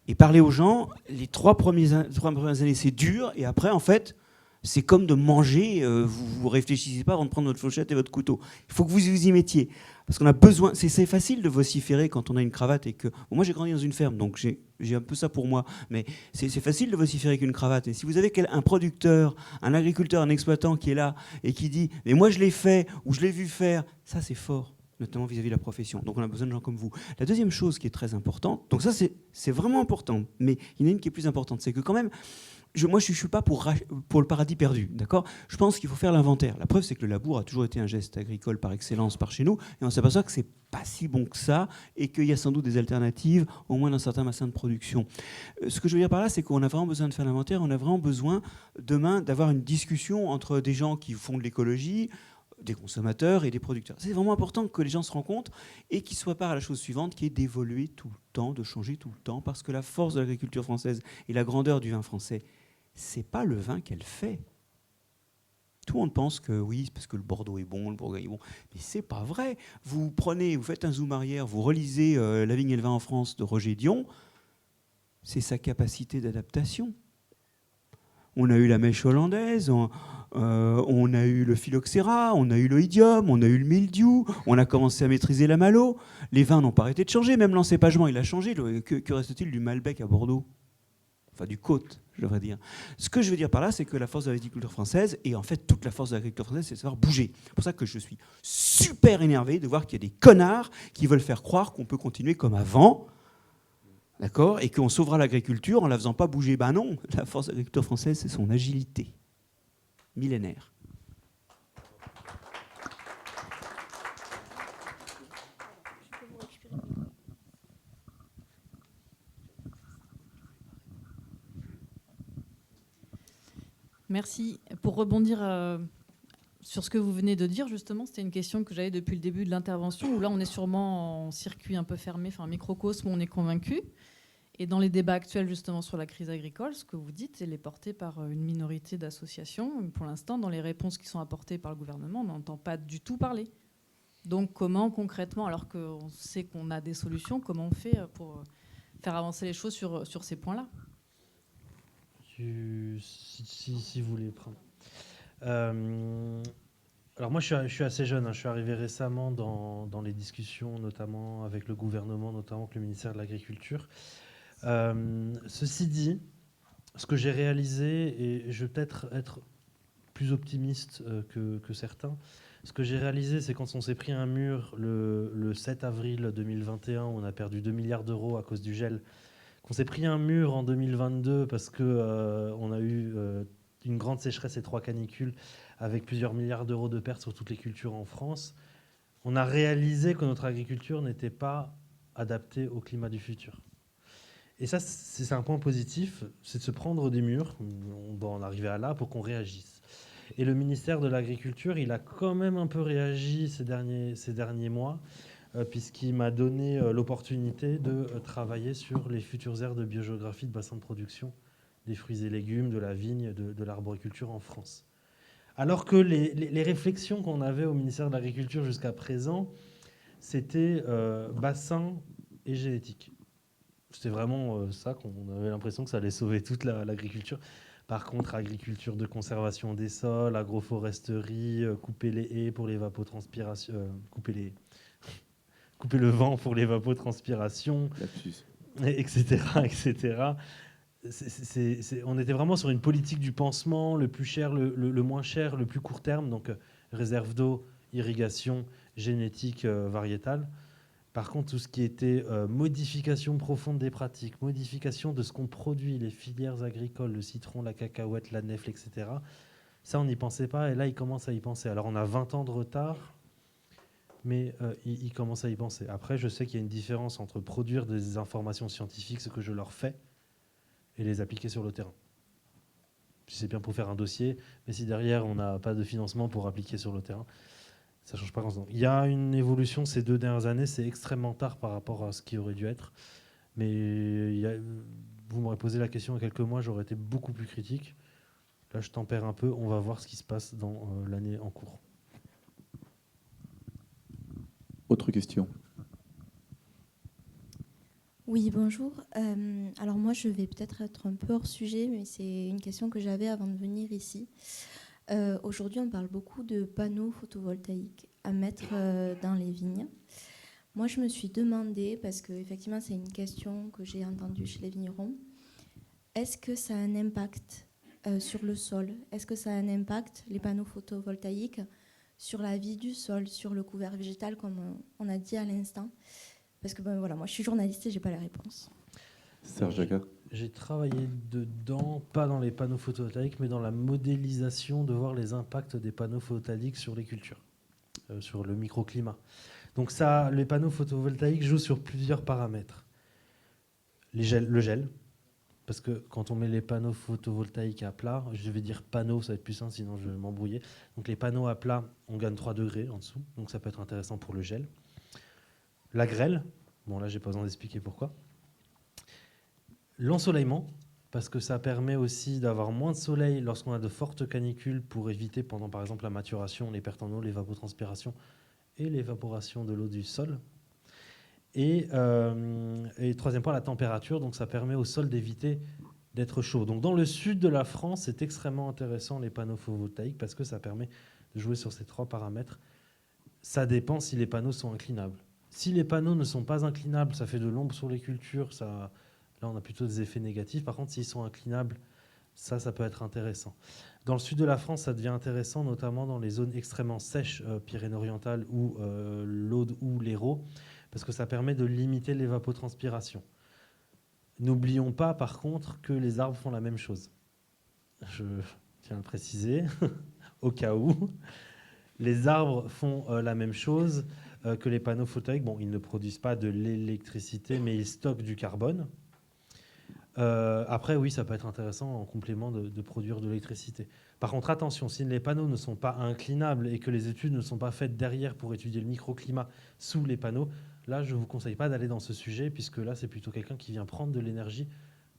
Et parler aux gens, les 3 premières années, c'est dur. Et après, en fait, c'est comme de manger. Vous réfléchissez pas avant de prendre votre fourchette et votre couteau. Il faut que vous y mettiez. Parce qu'on a besoin. C'est facile de vociférer quand on a une cravate et que. Bon, moi, j'ai grandi dans une ferme, donc j'ai un peu ça pour moi. Mais c'est facile de vociférer avec une cravate. Et si vous avez un producteur, un agriculteur, un exploitant qui est là et qui dit « Mais moi, je l'ai fait ou je l'ai vu faire », ça, c'est fort, notamment vis-à-vis de la profession. Donc, on a besoin de gens comme vous. La deuxième chose qui est très importante, donc ça, c'est vraiment important, mais il y en a une qui est plus importante, c'est que quand même. Moi, je ne suis pas pour le paradis perdu, d'accord ? Je pense qu'il faut faire l'inventaire. La preuve, c'est que le labour a toujours été un geste agricole par excellence par chez nous, et on s'aperçoit que ce n'est pas si bon que ça, et qu'il y a sans doute des alternatives, au moins dans certains bassins de production. Ce que je veux dire par là, c'est qu'on a vraiment besoin de faire l'inventaire, on a vraiment besoin, demain, d'avoir une discussion entre des gens qui font de l'écologie, des consommateurs et des producteurs. C'est vraiment important que les gens se rencontrent et qu'ils soient part à la chose suivante, qui est d'évoluer tout le temps, de changer tout le temps, parce que la force de l'agriculture française et la grandeur du vin français, c'est pas le vin qu'elle fait. Tout le monde pense que oui, c'est parce que le Bordeaux est bon, le Bourgogne est bon. Mais c'est pas vrai. Vous faites un zoom arrière, vous relisez La vigne et le vin en France de Roger Dion, c'est sa capacité d'adaptation. On a eu la mèche hollandaise, on a eu le phylloxéra, on a eu l'oïdium, on a eu le mildiou, on a commencé à maîtriser la malo. Les vins n'ont pas arrêté de changer, même l'encépagement, il a changé. Que reste-t-il du Malbec à Bordeaux ? Enfin, du Côte, je devrais dire. Ce que je veux dire par là, c'est que la force de l'agriculture française, et en fait toute la force de l'agriculture française, c'est de savoir bouger. C'est pour ça que je suis super énervé de voir qu'il y a des connards qui veulent faire croire qu'on peut continuer comme avant, d'accord, et qu'on sauvera l'agriculture en la faisant pas bouger. Ben non, la force de l'agriculture française, c'est son agilité millénaire. Merci. Pour rebondir sur ce que vous venez de dire, justement, c'était une question que j'avais depuis le début de l'intervention, où là, on est sûrement en circuit un peu fermé, enfin un microcosme où on est convaincu. Et dans les débats actuels, justement, sur la crise agricole, ce que vous dites, elle est portée par une minorité d'associations. Pour l'instant, dans les réponses qui sont apportées par le gouvernement, on n'entend pas du tout parler. Donc, comment, concrètement, alors qu'on sait qu'on a des solutions, comment on fait pour faire avancer les choses sur ces points-là. Si vous voulez prendre. Alors moi, je suis assez jeune. Je suis arrivé récemment dans les discussions, notamment avec le gouvernement, notamment avec le ministère de l'Agriculture. Ceci dit, ce que j'ai réalisé, et je vais peut-être être plus optimiste que certains, ce que j'ai réalisé, c'est quand on s'est pris un mur le 7 avril 2021, on a perdu 2 milliards d'euros à cause du gel, qu'on s'est pris un mur en 2022 parce qu'on a eu une grande sécheresse et 3 canicules avec plusieurs milliards d'euros de pertes sur toutes les cultures en France, on a réalisé que notre agriculture n'était pas adaptée au climat du futur. Et ça, c'est un point positif, c'est de se prendre des murs, on doit en arriver à là pour qu'on réagisse. Et le ministère de l'Agriculture, il a quand même un peu réagi ces derniers mois, puisqu'il m'a donné l'opportunité de travailler sur les futures aires de biogéographie de bassin de production des fruits et légumes, de la vigne, de l'arboriculture en France. Alors que les réflexions qu'on avait au ministère de l'Agriculture jusqu'à présent, c'était bassin et génétique. C'était vraiment ça qu'on avait l'impression que ça allait sauver toute l'agriculture. Par contre, agriculture de conservation des sols, agroforesterie, couper les haies pour l'évapotranspiration, couper le vent pour l'évapotranspiration, etc. etc. On était vraiment sur une politique du pansement, le plus cher, le moins cher, le plus court terme, donc réserve d'eau, irrigation, génétique variétale. Par contre, tout ce qui était modification profonde des pratiques, modification de ce qu'on produit, les filières agricoles, le citron, la cacahuète, la nèfle, etc., ça, on n'y pensait pas, et là, ils commencent à y penser. Alors, on a 20 ans de retard, mais ils commencent à y penser. Après, je sais qu'il y a une différence entre produire des informations scientifiques, ce que je leur fais, et les appliquer sur le terrain. C'est bien pour faire un dossier, mais si derrière, on n'a pas de financement pour appliquer sur le terrain, ça ne change pas grand-chose. Il y a une évolution ces 2 dernières années, c'est extrêmement tard par rapport à ce qui aurait dû être. Mais vous m'aurez posé la question il y a quelques mois, j'aurais été beaucoup plus critique. Là, je tempère un peu, on va voir ce qui se passe dans l'année en cours. Autre question. Oui, bonjour. Alors moi, je vais peut-être être un peu hors sujet, mais c'est une question que j'avais avant de venir ici. Aujourd'hui, on parle beaucoup de panneaux photovoltaïques à mettre dans les vignes. Moi, je me suis demandé, parce qu'effectivement, c'est une question que j'ai entendue chez les vignerons, est-ce que ça a un impact sur le sol? Est-ce que ça a un impact, les panneaux photovoltaïques, sur la vie du sol, sur le couvert végétal, comme on a dit à l'instant? Parce que voilà, moi, je suis journaliste et je n'ai pas la réponse. Serge Jacquat. J'ai travaillé dedans, pas dans les panneaux photovoltaïques, mais dans la modélisation de voir les impacts des panneaux photovoltaïques sur les cultures, sur le microclimat. Donc ça, les panneaux photovoltaïques jouent sur plusieurs paramètres. Le gel, parce que quand on met les panneaux photovoltaïques à plat, je vais dire panneaux, ça va être plus simple, sinon je vais m'embrouiller. Donc les panneaux à plat, on gagne 3 degrés en dessous, donc ça peut être intéressant pour le gel. La grêle, bon là j'ai pas besoin d'expliquer pourquoi. L'ensoleillement, parce que ça permet aussi d'avoir moins de soleil lorsqu'on a de fortes canicules pour éviter pendant par exemple la maturation, les pertes en eau, l'évapotranspiration et l'évaporation de l'eau du sol. Et troisième point, la température, donc ça permet au sol d'éviter d'être chaud. Donc dans le sud de la France, c'est extrêmement intéressant les panneaux photovoltaïques parce que ça permet de jouer sur ces 3 paramètres. Ça dépend si les panneaux sont inclinables. Si les panneaux ne sont pas inclinables, ça fait de l'ombre sur les cultures, là on a plutôt des effets négatifs. Par contre, s'ils sont inclinables, ça peut être intéressant. Dans le sud de la France, ça devient intéressant, notamment dans les zones extrêmement sèches, Pyrénées-Orientales ou l'Aude ou l'Hérault, parce que ça permet de limiter l'évapotranspiration. N'oublions pas, par contre, que les arbres font la même chose. Je tiens à le préciser, au cas où. Les arbres font la même chose que les panneaux photovoltaïques. Bon, ils ne produisent pas de l'électricité, mais ils stockent du carbone. Après, oui, ça peut être intéressant en complément de produire de l'électricité. Par contre, attention, si les panneaux ne sont pas inclinables et que les études ne sont pas faites derrière pour étudier le microclimat sous les panneaux, là, je ne vous conseille pas d'aller dans ce sujet, puisque là, c'est plutôt quelqu'un qui vient prendre de l'énergie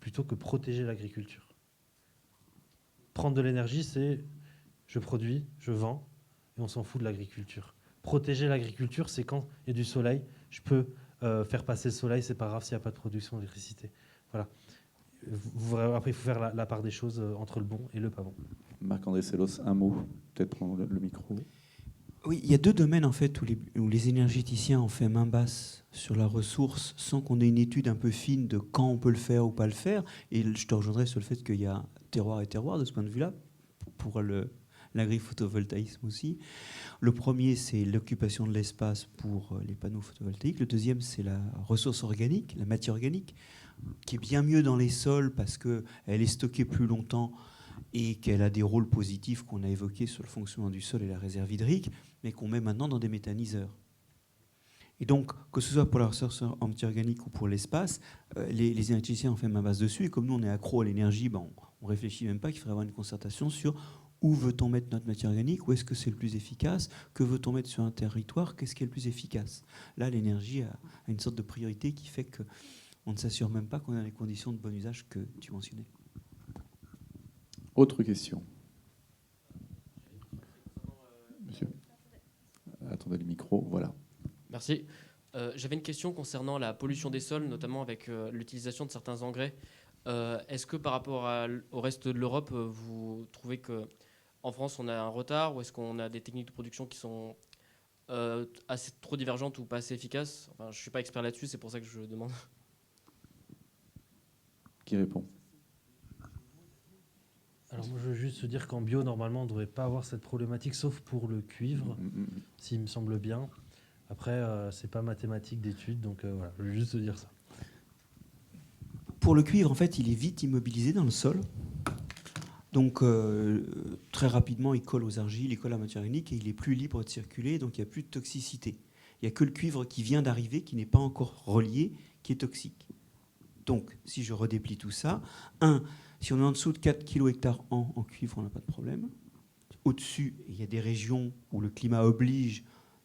plutôt que protéger l'agriculture. Prendre de l'énergie, c'est je produis, je vends, et on s'en fout de l'agriculture. Protéger l'agriculture, c'est quand il y a du soleil, je peux faire passer le soleil, c'est pas grave s'il n'y a pas de production d'électricité. Voilà. Après, il faut faire la part des choses entre le bon et le pas bon. Marc-André Sellos, un mot, peut-être prendre le micro. Oui, il y a deux domaines en fait où les énergéticiens ont fait main basse sur la ressource sans qu'on ait une étude un peu fine de quand on peut le faire ou pas le faire. Et je te rejoindrai sur le fait qu'il y a terroir et terroir de ce point de vue-là, pour l'agri-photovoltaïsme aussi. Le premier, c'est l'occupation de l'espace pour les panneaux photovoltaïques. Le deuxième, c'est la ressource organique, la matière organique, qui est bien mieux dans les sols parce qu'elle est stockée plus longtemps et qu'elle a des rôles positifs qu'on a évoqués sur le fonctionnement du sol et la réserve hydrique, mais qu'on met maintenant dans des méthaniseurs. Et donc, que ce soit pour la ressource en matière organique ou pour l'espace, les énergéticiens ont fait main basse dessus, et comme nous on est accro à l'énergie, on ne réfléchit même pas qu'il faudrait avoir une concertation sur où veut-on mettre notre matière organique, où est-ce que c'est le plus efficace, que veut-on mettre sur un territoire, qu'est-ce qui est le plus efficace. Là, l'énergie a une sorte de priorité qui fait qu'on ne s'assure même pas qu'on a les conditions de bon usage que tu mentionnais. Autre question. Monsieur. Attendez le micro, voilà. Merci. J'avais une question concernant la pollution des sols, notamment avec l'utilisation de certains engrais. Est-ce que par rapport au reste de l'Europe, vous trouvez qu'en France, on a un retard, ou est-ce qu'on a des techniques de production qui sont assez trop divergentes ou pas assez efficaces? Enfin, je ne suis pas expert là-dessus, c'est pour ça que je demande. Qui répond? Alors moi, je veux juste dire qu'en bio, normalement, on ne devrait pas avoir cette problématique, sauf pour le cuivre, s'il me semble bien. Après, c'est pas mathématique d'études, donc voilà, je veux juste dire ça. Pour le cuivre, en fait, il est vite immobilisé dans le sol. Donc, très rapidement, il colle aux argiles, il colle à la matière organique et il est plus libre de circuler, donc il n'y a plus de toxicité. Il n'y a que le cuivre qui vient d'arriver, qui n'est pas encore relié, qui est toxique. Donc, si je redéplie tout ça, si on est en dessous de 4 kg/hectare en cuivre, on n'a pas de problème. Au-dessus, il y a des régions où le climat oblige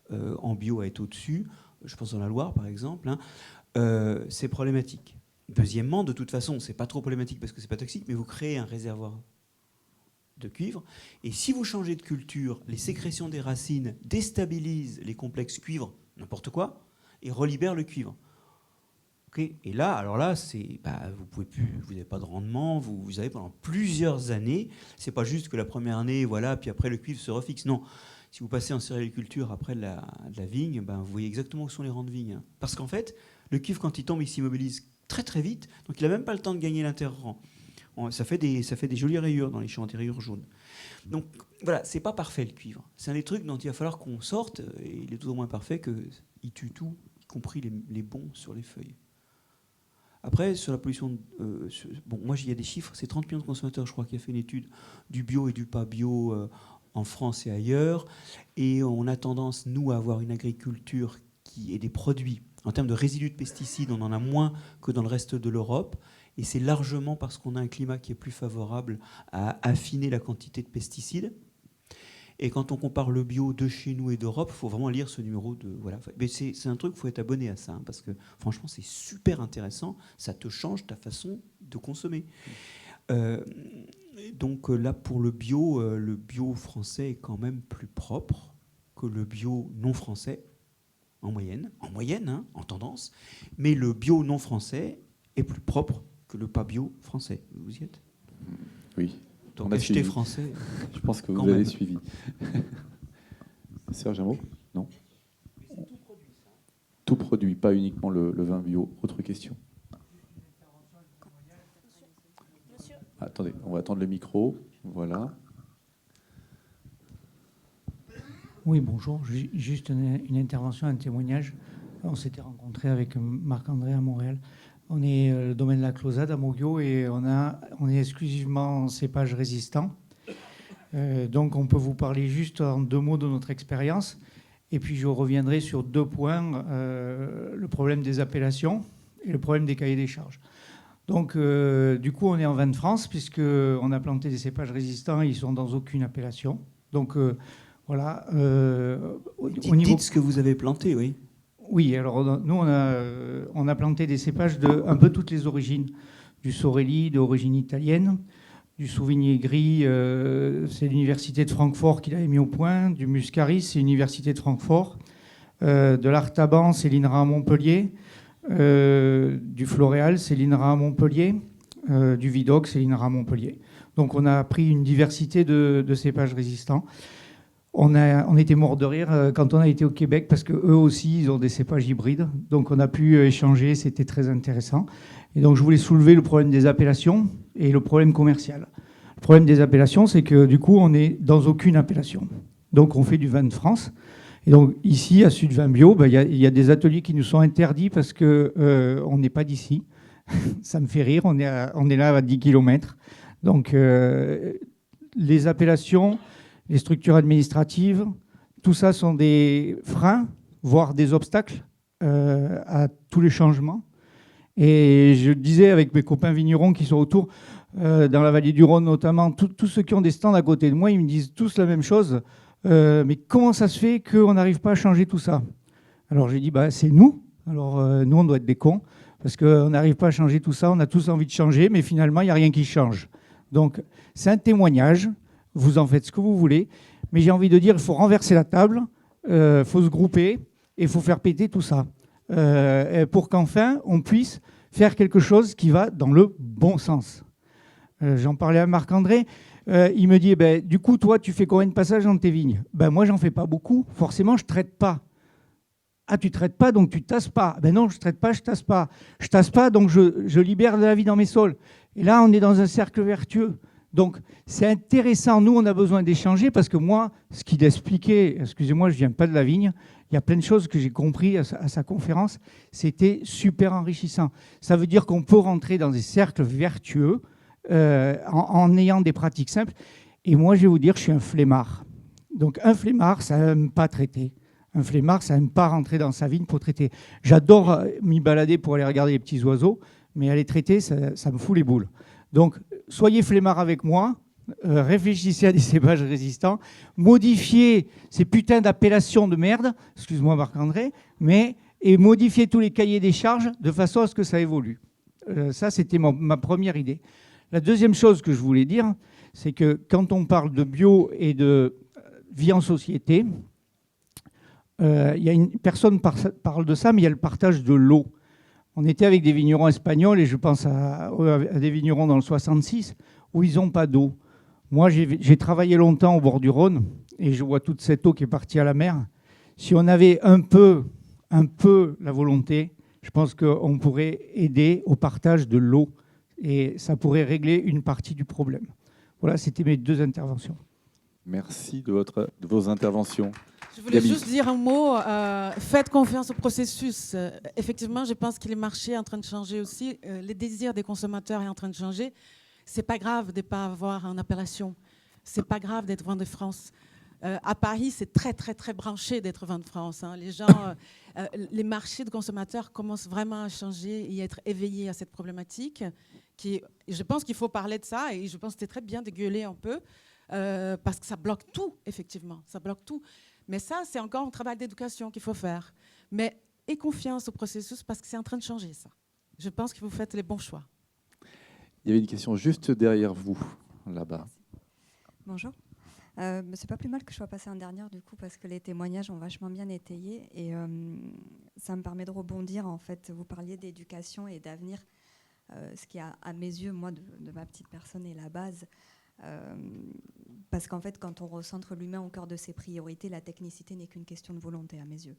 en bio à être au-dessus. Je pense dans la Loire, par exemple. C'est problématique. Deuxièmement, de toute façon, c'est pas trop problématique parce que c'est pas toxique, mais vous créez un réservoir de cuivre. Et si vous changez de culture, les sécrétions des racines déstabilisent les complexes cuivre, n'importe quoi, et relibèrent le cuivre. Okay. Et là, alors là, vous pouvez plus, vous n'avez pas de rendement, vous avez pendant plusieurs années. C'est pas juste que la première année, voilà, puis après le cuivre se refixe. Non, si vous passez en céréaliculture après de la vigne, vous voyez exactement où sont les rangs de vigne. Parce qu'en fait, le cuivre, quand il tombe, il s'immobilise très très vite, donc il n'a même pas le temps de gagner l'inter-rang. Ça fait des jolies rayures dans les champs, des rayures jaunes. Donc voilà, c'est pas parfait le cuivre. C'est un des trucs dont il va falloir qu'on sorte, et il est tout au moins parfait qu'il tue tout, y compris les bons sur les feuilles. Après, sur la pollution, moi il y a des chiffres, c'est 30 millions de consommateurs, je crois, qui a fait une étude du bio et du pas bio en France et ailleurs, et on a tendance, nous, à avoir une agriculture qui est des produits. En termes de résidus de pesticides, on en a moins que dans le reste de l'Europe, et c'est largement parce qu'on a un climat qui est plus favorable à affiner la quantité de pesticides. Et quand on compare le bio de chez nous et d'Europe, il faut vraiment lire ce numéro de... Voilà. Mais c'est un truc, il faut être abonné à ça, hein, parce que franchement, c'est super intéressant. Ça te change ta façon de consommer. Donc là, pour le bio français est quand même plus propre que le bio non français, en moyenne, hein, en tendance. Mais le bio non français est plus propre que le pas bio français. Vous y êtes? Oui. Donc acheter français. Je pense que vous avez suivi. Serge, un mot? Non. Tout produit, pas uniquement le vin bio. Autre question? Attendez, on va attendre le micro. Voilà. Oui, bonjour. Juste une intervention, un témoignage. On s'était rencontrés avec Marc-André à Montréal. On est le domaine de la Closade à Mogio et on est exclusivement en cépage résistant. Donc on peut vous parler juste en 2 mots de notre expérience. Et puis je reviendrai sur 2 points, le problème des appellations et le problème des cahiers des charges. Donc du coup on est en vin de France puisqu'on a planté des cépages résistants et ils ne sont dans aucune appellation. Donc voilà. Dites ce que vous avez planté, oui. Oui, alors nous, on a planté des cépages de un peu toutes les origines. Du Sorelli, d'origine italienne, du Sauvigné gris, c'est l'université de Francfort qui l'avait mis au point, du Muscaris, c'est l'université de Francfort, De l'Artaban, c'est l'INRA à Montpellier. Du Floréal, c'est l'INRA à Montpellier. Du Vidocq, c'est l'INRA à Montpellier. Donc on a pris une diversité de cépages résistants. On était mort de rire quand on a été au Québec parce qu'eux aussi, ils ont des cépages hybrides. Donc on a pu échanger, c'était très intéressant. Et donc je voulais soulever le problème des appellations et le problème commercial. Le problème des appellations, c'est que du coup, on n'est dans aucune appellation. Donc on fait du vin de France. Et donc ici, à Sud Vin Bio, il y a des ateliers qui nous sont interdits parce qu'on n'est pas d'ici. Ça me fait rire, on est là à 10 km. Donc les appellations, les structures administratives, tout ça sont des freins, voire des obstacles à tous les changements. Et je disais avec mes copains vignerons qui sont autour, dans la vallée du Rhône notamment, tous ceux qui ont des stands à côté de moi, ils me disent tous la même chose. Mais comment ça se fait qu'on n'arrive pas à changer tout ça? Alors j'ai dit, c'est nous. Alors nous, on doit être des cons, parce qu'on n'arrive pas à changer tout ça. On a tous envie de changer, mais finalement, il n'y a rien qui change. Donc c'est un témoignage. Vous en faites ce que vous voulez. Mais j'ai envie de dire, il faut renverser la table, il faut se grouper et il faut faire péter tout ça. Pour qu'enfin, on puisse faire quelque chose qui va dans le bon sens. J'en parlais à Marc-André. Il me dit, du coup, toi, tu fais combien de passages dans tes vignes? Moi, j'en fais pas beaucoup. Forcément, je ne traite pas. Ah, tu ne traites pas, donc tu ne tasses pas. Non, je ne traite pas, je ne tasse pas. Je ne tasse pas, donc je libère de la vie dans mes sols. Et là, on est dans un cercle vertueux. Donc, c'est intéressant. Nous, on a besoin d'échanger parce que moi, ce qu'il expliquait, excusez-moi, je ne viens pas de la vigne, il y a plein de choses que j'ai compris à sa conférence. C'était super enrichissant. Ça veut dire qu'on peut rentrer dans des cercles vertueux en ayant des pratiques simples. Et moi, je vais vous dire, je suis un flemmard. Donc, un flemmard, ça n'aime pas traiter. Un flemmard, ça n'aime pas rentrer dans sa vigne pour traiter. J'adore m'y balader pour aller regarder les petits oiseaux, mais aller traiter, ça me fout les boules. Donc, soyez flemmards avec moi, réfléchissez à des cépages résistants, modifiez ces putains d'appellations de merde, excuse-moi Marc-André, et modifiez tous les cahiers des charges de façon à ce que ça évolue. Ça, c'était ma première idée. La deuxième chose que je voulais dire, c'est que quand on parle de bio et de vie en société, personne parle de ça, mais il y a le partage de l'eau. On était avec des vignerons espagnols, et je pense à des vignerons dans le 66, où ils n'ont pas d'eau. Moi, j'ai travaillé longtemps au bord du Rhône, et je vois toute cette eau qui est partie à la mer. Si on avait un peu la volonté, je pense qu'on pourrait aider au partage de l'eau, et ça pourrait régler une partie du problème. Voilà, c'était mes deux interventions. Merci de vos interventions. Je voulais juste dire un mot. Faites confiance au processus. Effectivement, je pense que le marché est en train de changer aussi. Le désir des consommateurs est en train de changer. C'est pas grave de ne pas avoir une appellation. C'est pas grave d'être vin de France. À Paris, c'est très, très, très branché d'être vin de France. Hein. Les gens, les marchés de consommateurs commencent vraiment à changer et à être éveillés à cette problématique. Je pense qu'il faut parler de ça et je pense que c'est très bien de gueuler un peu parce que ça bloque tout, effectivement. Ça bloque tout. Mais ça, c'est encore un travail d'éducation qu'il faut faire. Mais aie confiance au processus parce que c'est en train de changer, ça. Je pense que vous faites les bons choix. Il y avait une question juste derrière vous, là-bas. Bonjour. C'est pas plus mal que je sois passée en dernière, du coup, parce que les témoignages ont vachement bien étayé. Et ça me permet de rebondir, en fait. Vous parliez d'éducation et d'avenir, ce qui, à mes yeux, moi, de ma petite personne, est la base. Parce qu'en fait, quand on recentre l'humain au cœur de ses priorités, la technicité n'est qu'une question de volonté, à mes yeux.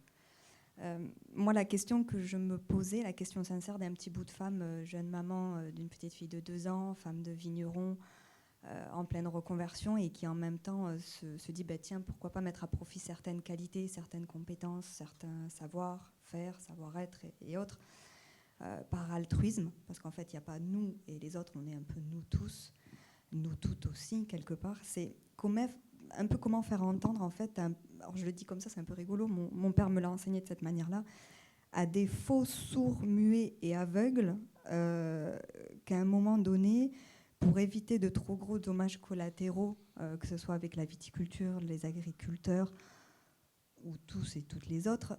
Moi, la question que je me posais, la question sincère d'un petit bout de femme, jeune maman d'une petite fille de 2 ans, femme de vigneron, en pleine reconversion, et qui en même temps se dit, tiens, pourquoi pas mettre à profit certaines qualités, certaines compétences, certains savoir-faire, savoir-être et autres, par altruisme, parce qu'en fait, il n'y a pas nous et les autres, on est un peu nous tous, nous toutes aussi, quelque part. C'est un peu comment faire entendre, en fait, alors je le dis comme ça, c'est un peu rigolo, mon père me l'a enseigné de cette manière-là, à des faux sourds, muets et aveugles, qu'à un moment donné, pour éviter de trop gros dommages collatéraux, que ce soit avec la viticulture, les agriculteurs, ou tous et toutes les autres,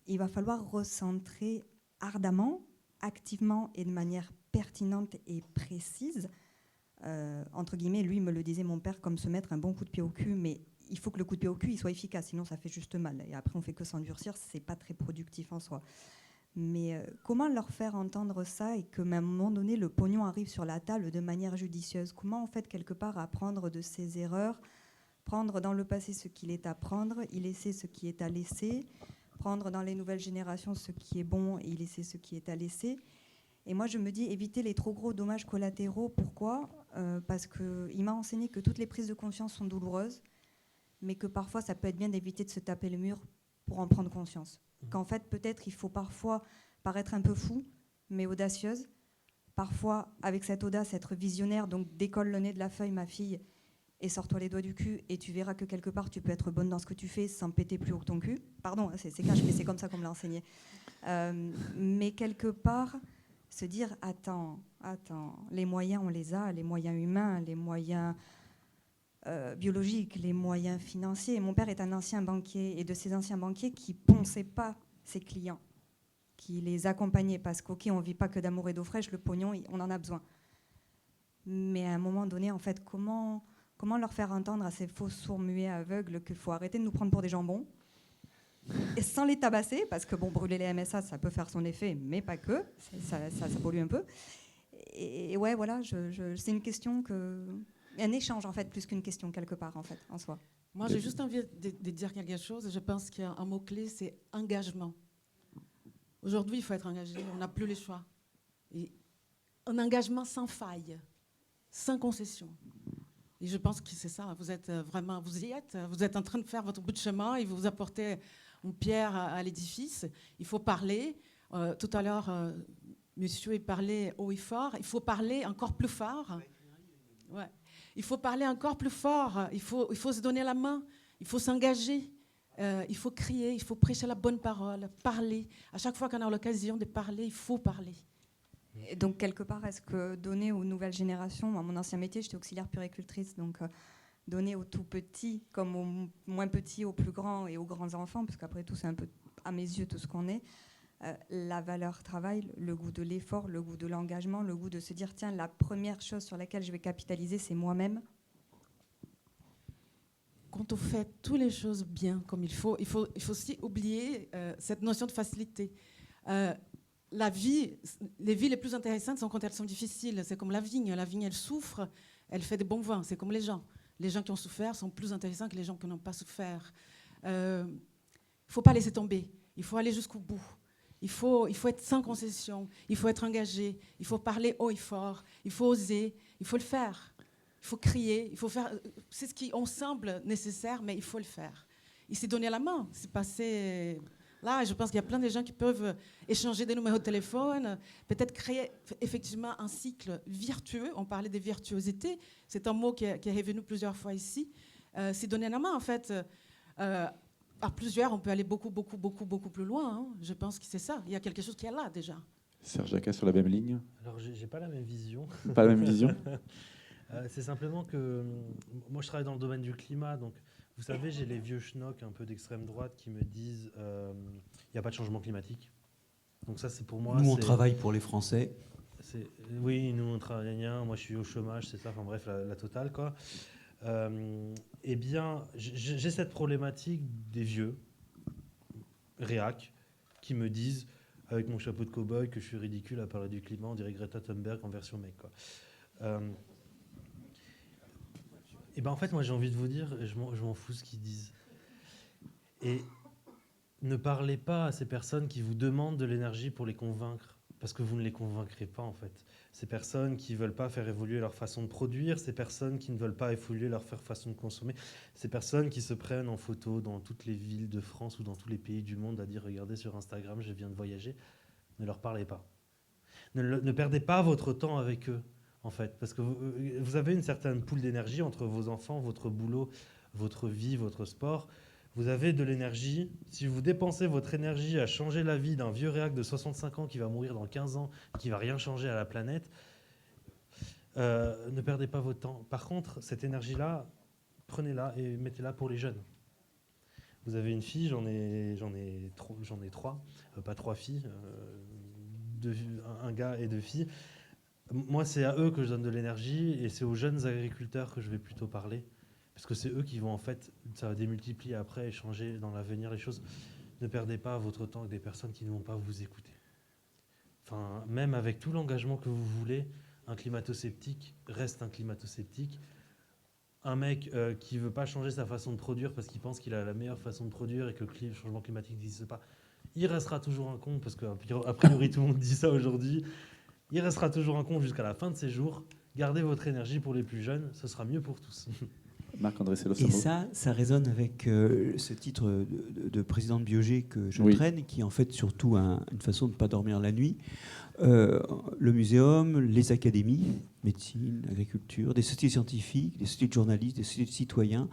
il va falloir recentrer ardemment, activement et de manière pertinente et précise, entre guillemets, lui me le disait mon père, comme se mettre un bon coup de pied au cul, mais il faut que le coup de pied au cul il soit efficace, sinon ça fait juste mal. Et après, on fait que s'endurcir, c'est pas très productif en soi. Mais comment leur faire entendre ça et que, à un moment donné, le pognon arrive sur la table de manière judicieuse? Comment, en fait, quelque part, apprendre de ses erreurs, prendre dans le passé ce qu'il est à prendre, y laisser ce qui est à laisser, prendre dans les nouvelles générations ce qui est bon et y laisser ce qui est à laisser. Et moi, je me dis, éviter les trop gros dommages collatéraux. Pourquoi ? Parce qu'il m'a enseigné que toutes les prises de conscience sont douloureuses, mais que parfois, ça peut être bien d'éviter de se taper le mur pour en prendre conscience. Qu'en fait, peut-être, il faut parfois paraître un peu fou, mais audacieuse. Parfois, avec cette audace, être visionnaire. Donc, décolle le nez de la feuille, ma fille, et sors-toi les doigts du cul, et tu verras que quelque part, tu peux être bonne dans ce que tu fais sans péter plus haut que ton cul. Pardon, c'est cash, mais c'est comme ça qu'on me l'a enseigné. Mais quelque part, se dire, attends, les moyens, on les a, les moyens humains, les moyens biologiques, les moyens financiers. Mon père est un ancien banquier, et de ces anciens banquiers qui ponçaient pas ses clients, qui les accompagnaient, parce qu'ok, on vit pas que d'amour et d'eau fraîche, le pognon, on en a besoin. Mais à un moment donné, en fait, comment leur faire entendre à ces faux sourds muets aveugles qu'il faut arrêter de nous prendre pour des jambons, et sans les tabasser, parce que bon, brûler les MSA, ça peut faire son effet, mais pas que, ça pollue un peu. Et ouais, voilà, c'est une question un échange, en fait, plus qu'une question, quelque part, en fait, en soi. Moi, j'ai juste envie de dire quelque chose. Je pense qu'il y a un mot-clé, c'est engagement. Aujourd'hui, il faut être engagé. On n'a plus le choix. Et un engagement sans faille, sans concession. Et je pense que c'est ça. Vous êtes vraiment, vous y êtes. Vous êtes en train de faire votre bout de chemin et vous apportez une pierre à l'édifice. Il faut parler. Tout à l'heure, monsieur, il parlait haut et fort. Il faut parler encore plus fort. Ouais. Il faut parler encore plus fort, il faut se donner la main, il faut s'engager, il faut crier, il faut prêcher la bonne parole, parler. À chaque fois qu'on a l'occasion de parler, il faut parler. Et donc, quelque part, est-ce que donner aux nouvelles générations, à mon ancien métier, j'étais auxiliaire puéricultrice, donc donner aux tout petits comme aux moins petits, aux plus grands et aux grands enfants, parce qu'après tout, c'est un peu, à mes yeux, tout ce qu'on est, la valeur travail, le goût de l'effort, le goût de l'engagement, le goût de se dire, tiens, la première chose sur laquelle je vais capitaliser, c'est moi-même. Quand on fait toutes les choses bien, comme il faut aussi oublier cette notion de facilité. Les vies les plus intéressantes sont quand elles sont difficiles. C'est comme la vigne. La vigne, elle souffre, elle fait des bons vins. C'est comme les gens. Les gens qui ont souffert sont plus intéressants que les gens qui n'ont pas souffert. Il ne faut pas laisser tomber. Il faut aller jusqu'au bout. Il faut être sans concession, il faut être engagé, il faut parler haut et fort, il faut oser, il faut le faire. Il faut crier, il faut faire. C'est ce qui on semble nécessaire, mais il faut le faire. Il s'est donné la main, c'est passé. Là, je pense qu'il y a plein de gens qui peuvent échanger des numéros de téléphone, peut-être créer effectivement un cycle vertueux. On parlait de virtuosité, c'est un mot qui est revenu plusieurs fois ici. C'est donner la main, en fait. Par plusieurs, on peut aller beaucoup plus loin. Hein. Je pense que c'est ça. Il y a quelque chose qui est là déjà. Serge Jacquat sur la même ligne. Alors, j'ai pas la même vision. Pas la même vision. C'est simplement que moi, je travaille dans le domaine du climat, donc vous savez, j'ai les vieux schnocks un peu d'extrême droite qui me disent il n'y a pas de changement climatique. Donc ça, c'est pour moi. Nous, on travaille pour les Français. Oui, nous, on travaille rien. Moi, je suis au chômage, c'est ça. Enfin bref, la totale, quoi. Eh bien, j'ai cette problématique des vieux réacs qui me disent, avec mon chapeau de cow-boy, que je suis ridicule à parler du climat. On dirait Greta Thunberg en version mec, quoi. Et ben en fait, moi, j'ai envie de vous dire, je m'en fous ce qu'ils disent. Et ne parlez pas à ces personnes qui vous demandent de l'énergie pour les convaincre, parce que vous ne les convaincrez pas, en fait. Ces personnes qui ne veulent pas faire évoluer leur façon de produire, ces personnes qui ne veulent pas évoluer leur façon de consommer, ces personnes qui se prennent en photo dans toutes les villes de France ou dans tous les pays du monde à dire « Regardez sur Instagram, je viens de voyager », ne leur parlez pas. Ne perdez pas votre temps avec eux, en fait, parce que vous avez une certaine pool d'énergie entre vos enfants, votre boulot, votre vie, votre sport. Vous avez de l'énergie. Si vous dépensez votre énergie à changer la vie d'un vieux réac de 65 ans qui va mourir dans 15 ans, qui ne va rien changer à la planète, ne perdez pas votre temps. Par contre, cette énergie-là, prenez-la et mettez-la pour les jeunes. Vous avez une fille, j'en ai trois, pas 3 filles, un gars et 2 filles. Moi, c'est à eux que je donne de l'énergie et c'est aux jeunes agriculteurs que je vais plutôt parler. parce que c'est eux qui vont en fait, ça va démultiplier après et changer dans l'avenir les choses. Ne perdez pas votre temps avec des personnes qui ne vont pas vous écouter. Enfin, même avec tout l'engagement que vous voulez, un climato-sceptique reste un climato-sceptique. Un mec qui ne veut pas changer sa façon de produire parce qu'il pense qu'il a la meilleure façon de produire et que le changement climatique n'existe pas, il restera toujours un con, parce qu'a priori tout le monde dit ça aujourd'hui, il restera toujours un con jusqu'à la fin de ses jours. Gardez votre énergie pour les plus jeunes, ce sera mieux pour tous. Marc-André Sellos. Et ça résonne avec ce titre de président de Biogé que je traîne, qui est en fait surtout une façon de ne pas dormir la nuit. Le muséum, les académies, médecine, agriculture, des sociétés scientifiques, des sociétés de journalistes, des sociétés de citoyens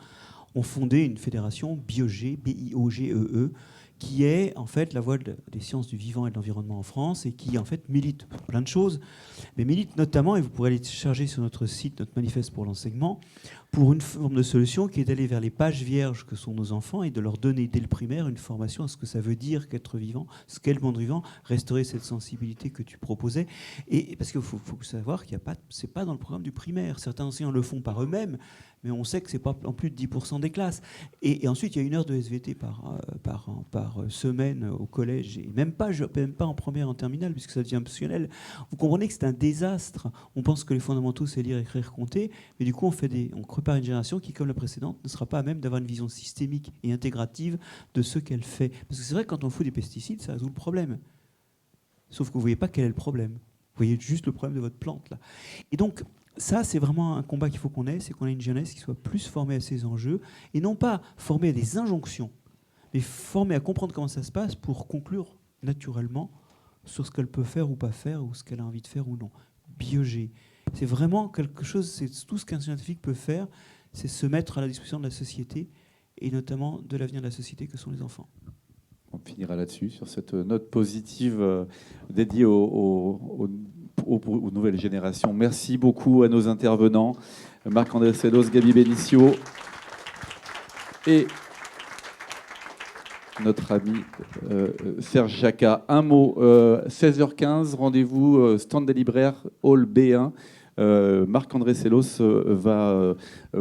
ont fondé une fédération Biogé, B-I-O-G-E-E, qui est en fait la voix des sciences du vivant et de l'environnement en France et qui en fait milite pour plein de choses, mais milite notamment, et vous pourrez aller charger sur notre site, notre manifeste pour l'enseignement, pour une forme de solution qui est d'aller vers les pages vierges que sont nos enfants et de leur donner dès le primaire une formation à ce que ça veut dire qu'être vivant, ce qu'est le monde vivant, restaurer cette sensibilité que tu proposais. Et parce qu'il faut savoir qu'il n'y a pas, c'est pas dans le programme du primaire. Certains enseignants le font par eux-mêmes, mais on sait que c'est pas en plus de 10% des classes. Et ensuite, il y a 1 heure de SVT par semaine au collège, et même pas en première, en terminale, puisque ça devient optionnel. Vous comprenez que c'est un désastre. On pense que les fondamentaux, c'est lire, écrire, compter, mais du coup, on prépare une génération qui, comme la précédente, ne sera pas à même d'avoir une vision systémique et intégrative de ce qu'elle fait. Parce que c'est vrai que quand on fout des pesticides, ça résout le problème. Sauf que vous ne voyez pas quel est le problème. Vous voyez juste le problème de votre plante, là. Et donc, ça, c'est vraiment un combat qu'il faut qu'on ait, c'est qu'on ait une jeunesse qui soit plus formée à ces enjeux, et non pas formée à des injonctions, mais formée à comprendre comment ça se passe pour conclure naturellement sur ce qu'elle peut faire ou pas faire, ou ce qu'elle a envie de faire ou non. Biogé. C'est vraiment quelque chose, c'est tout ce qu'un scientifique peut faire, c'est se mettre à la disposition de la société, et notamment de l'avenir de la société que sont les enfants. On finira là-dessus, sur cette note positive dédiée aux nouvelles générations. Merci beaucoup à nos intervenants, Marc-André Sellos, Gaby Benicio et notre ami Serge Jacquat. Un mot, 16h15, rendez-vous, stand des libraires, hall B1. Marc-André Sellos va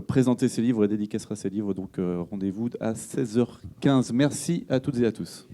présenter ses livres et dédicacera ses livres, donc rendez-vous à 16h15. Merci à toutes et à tous.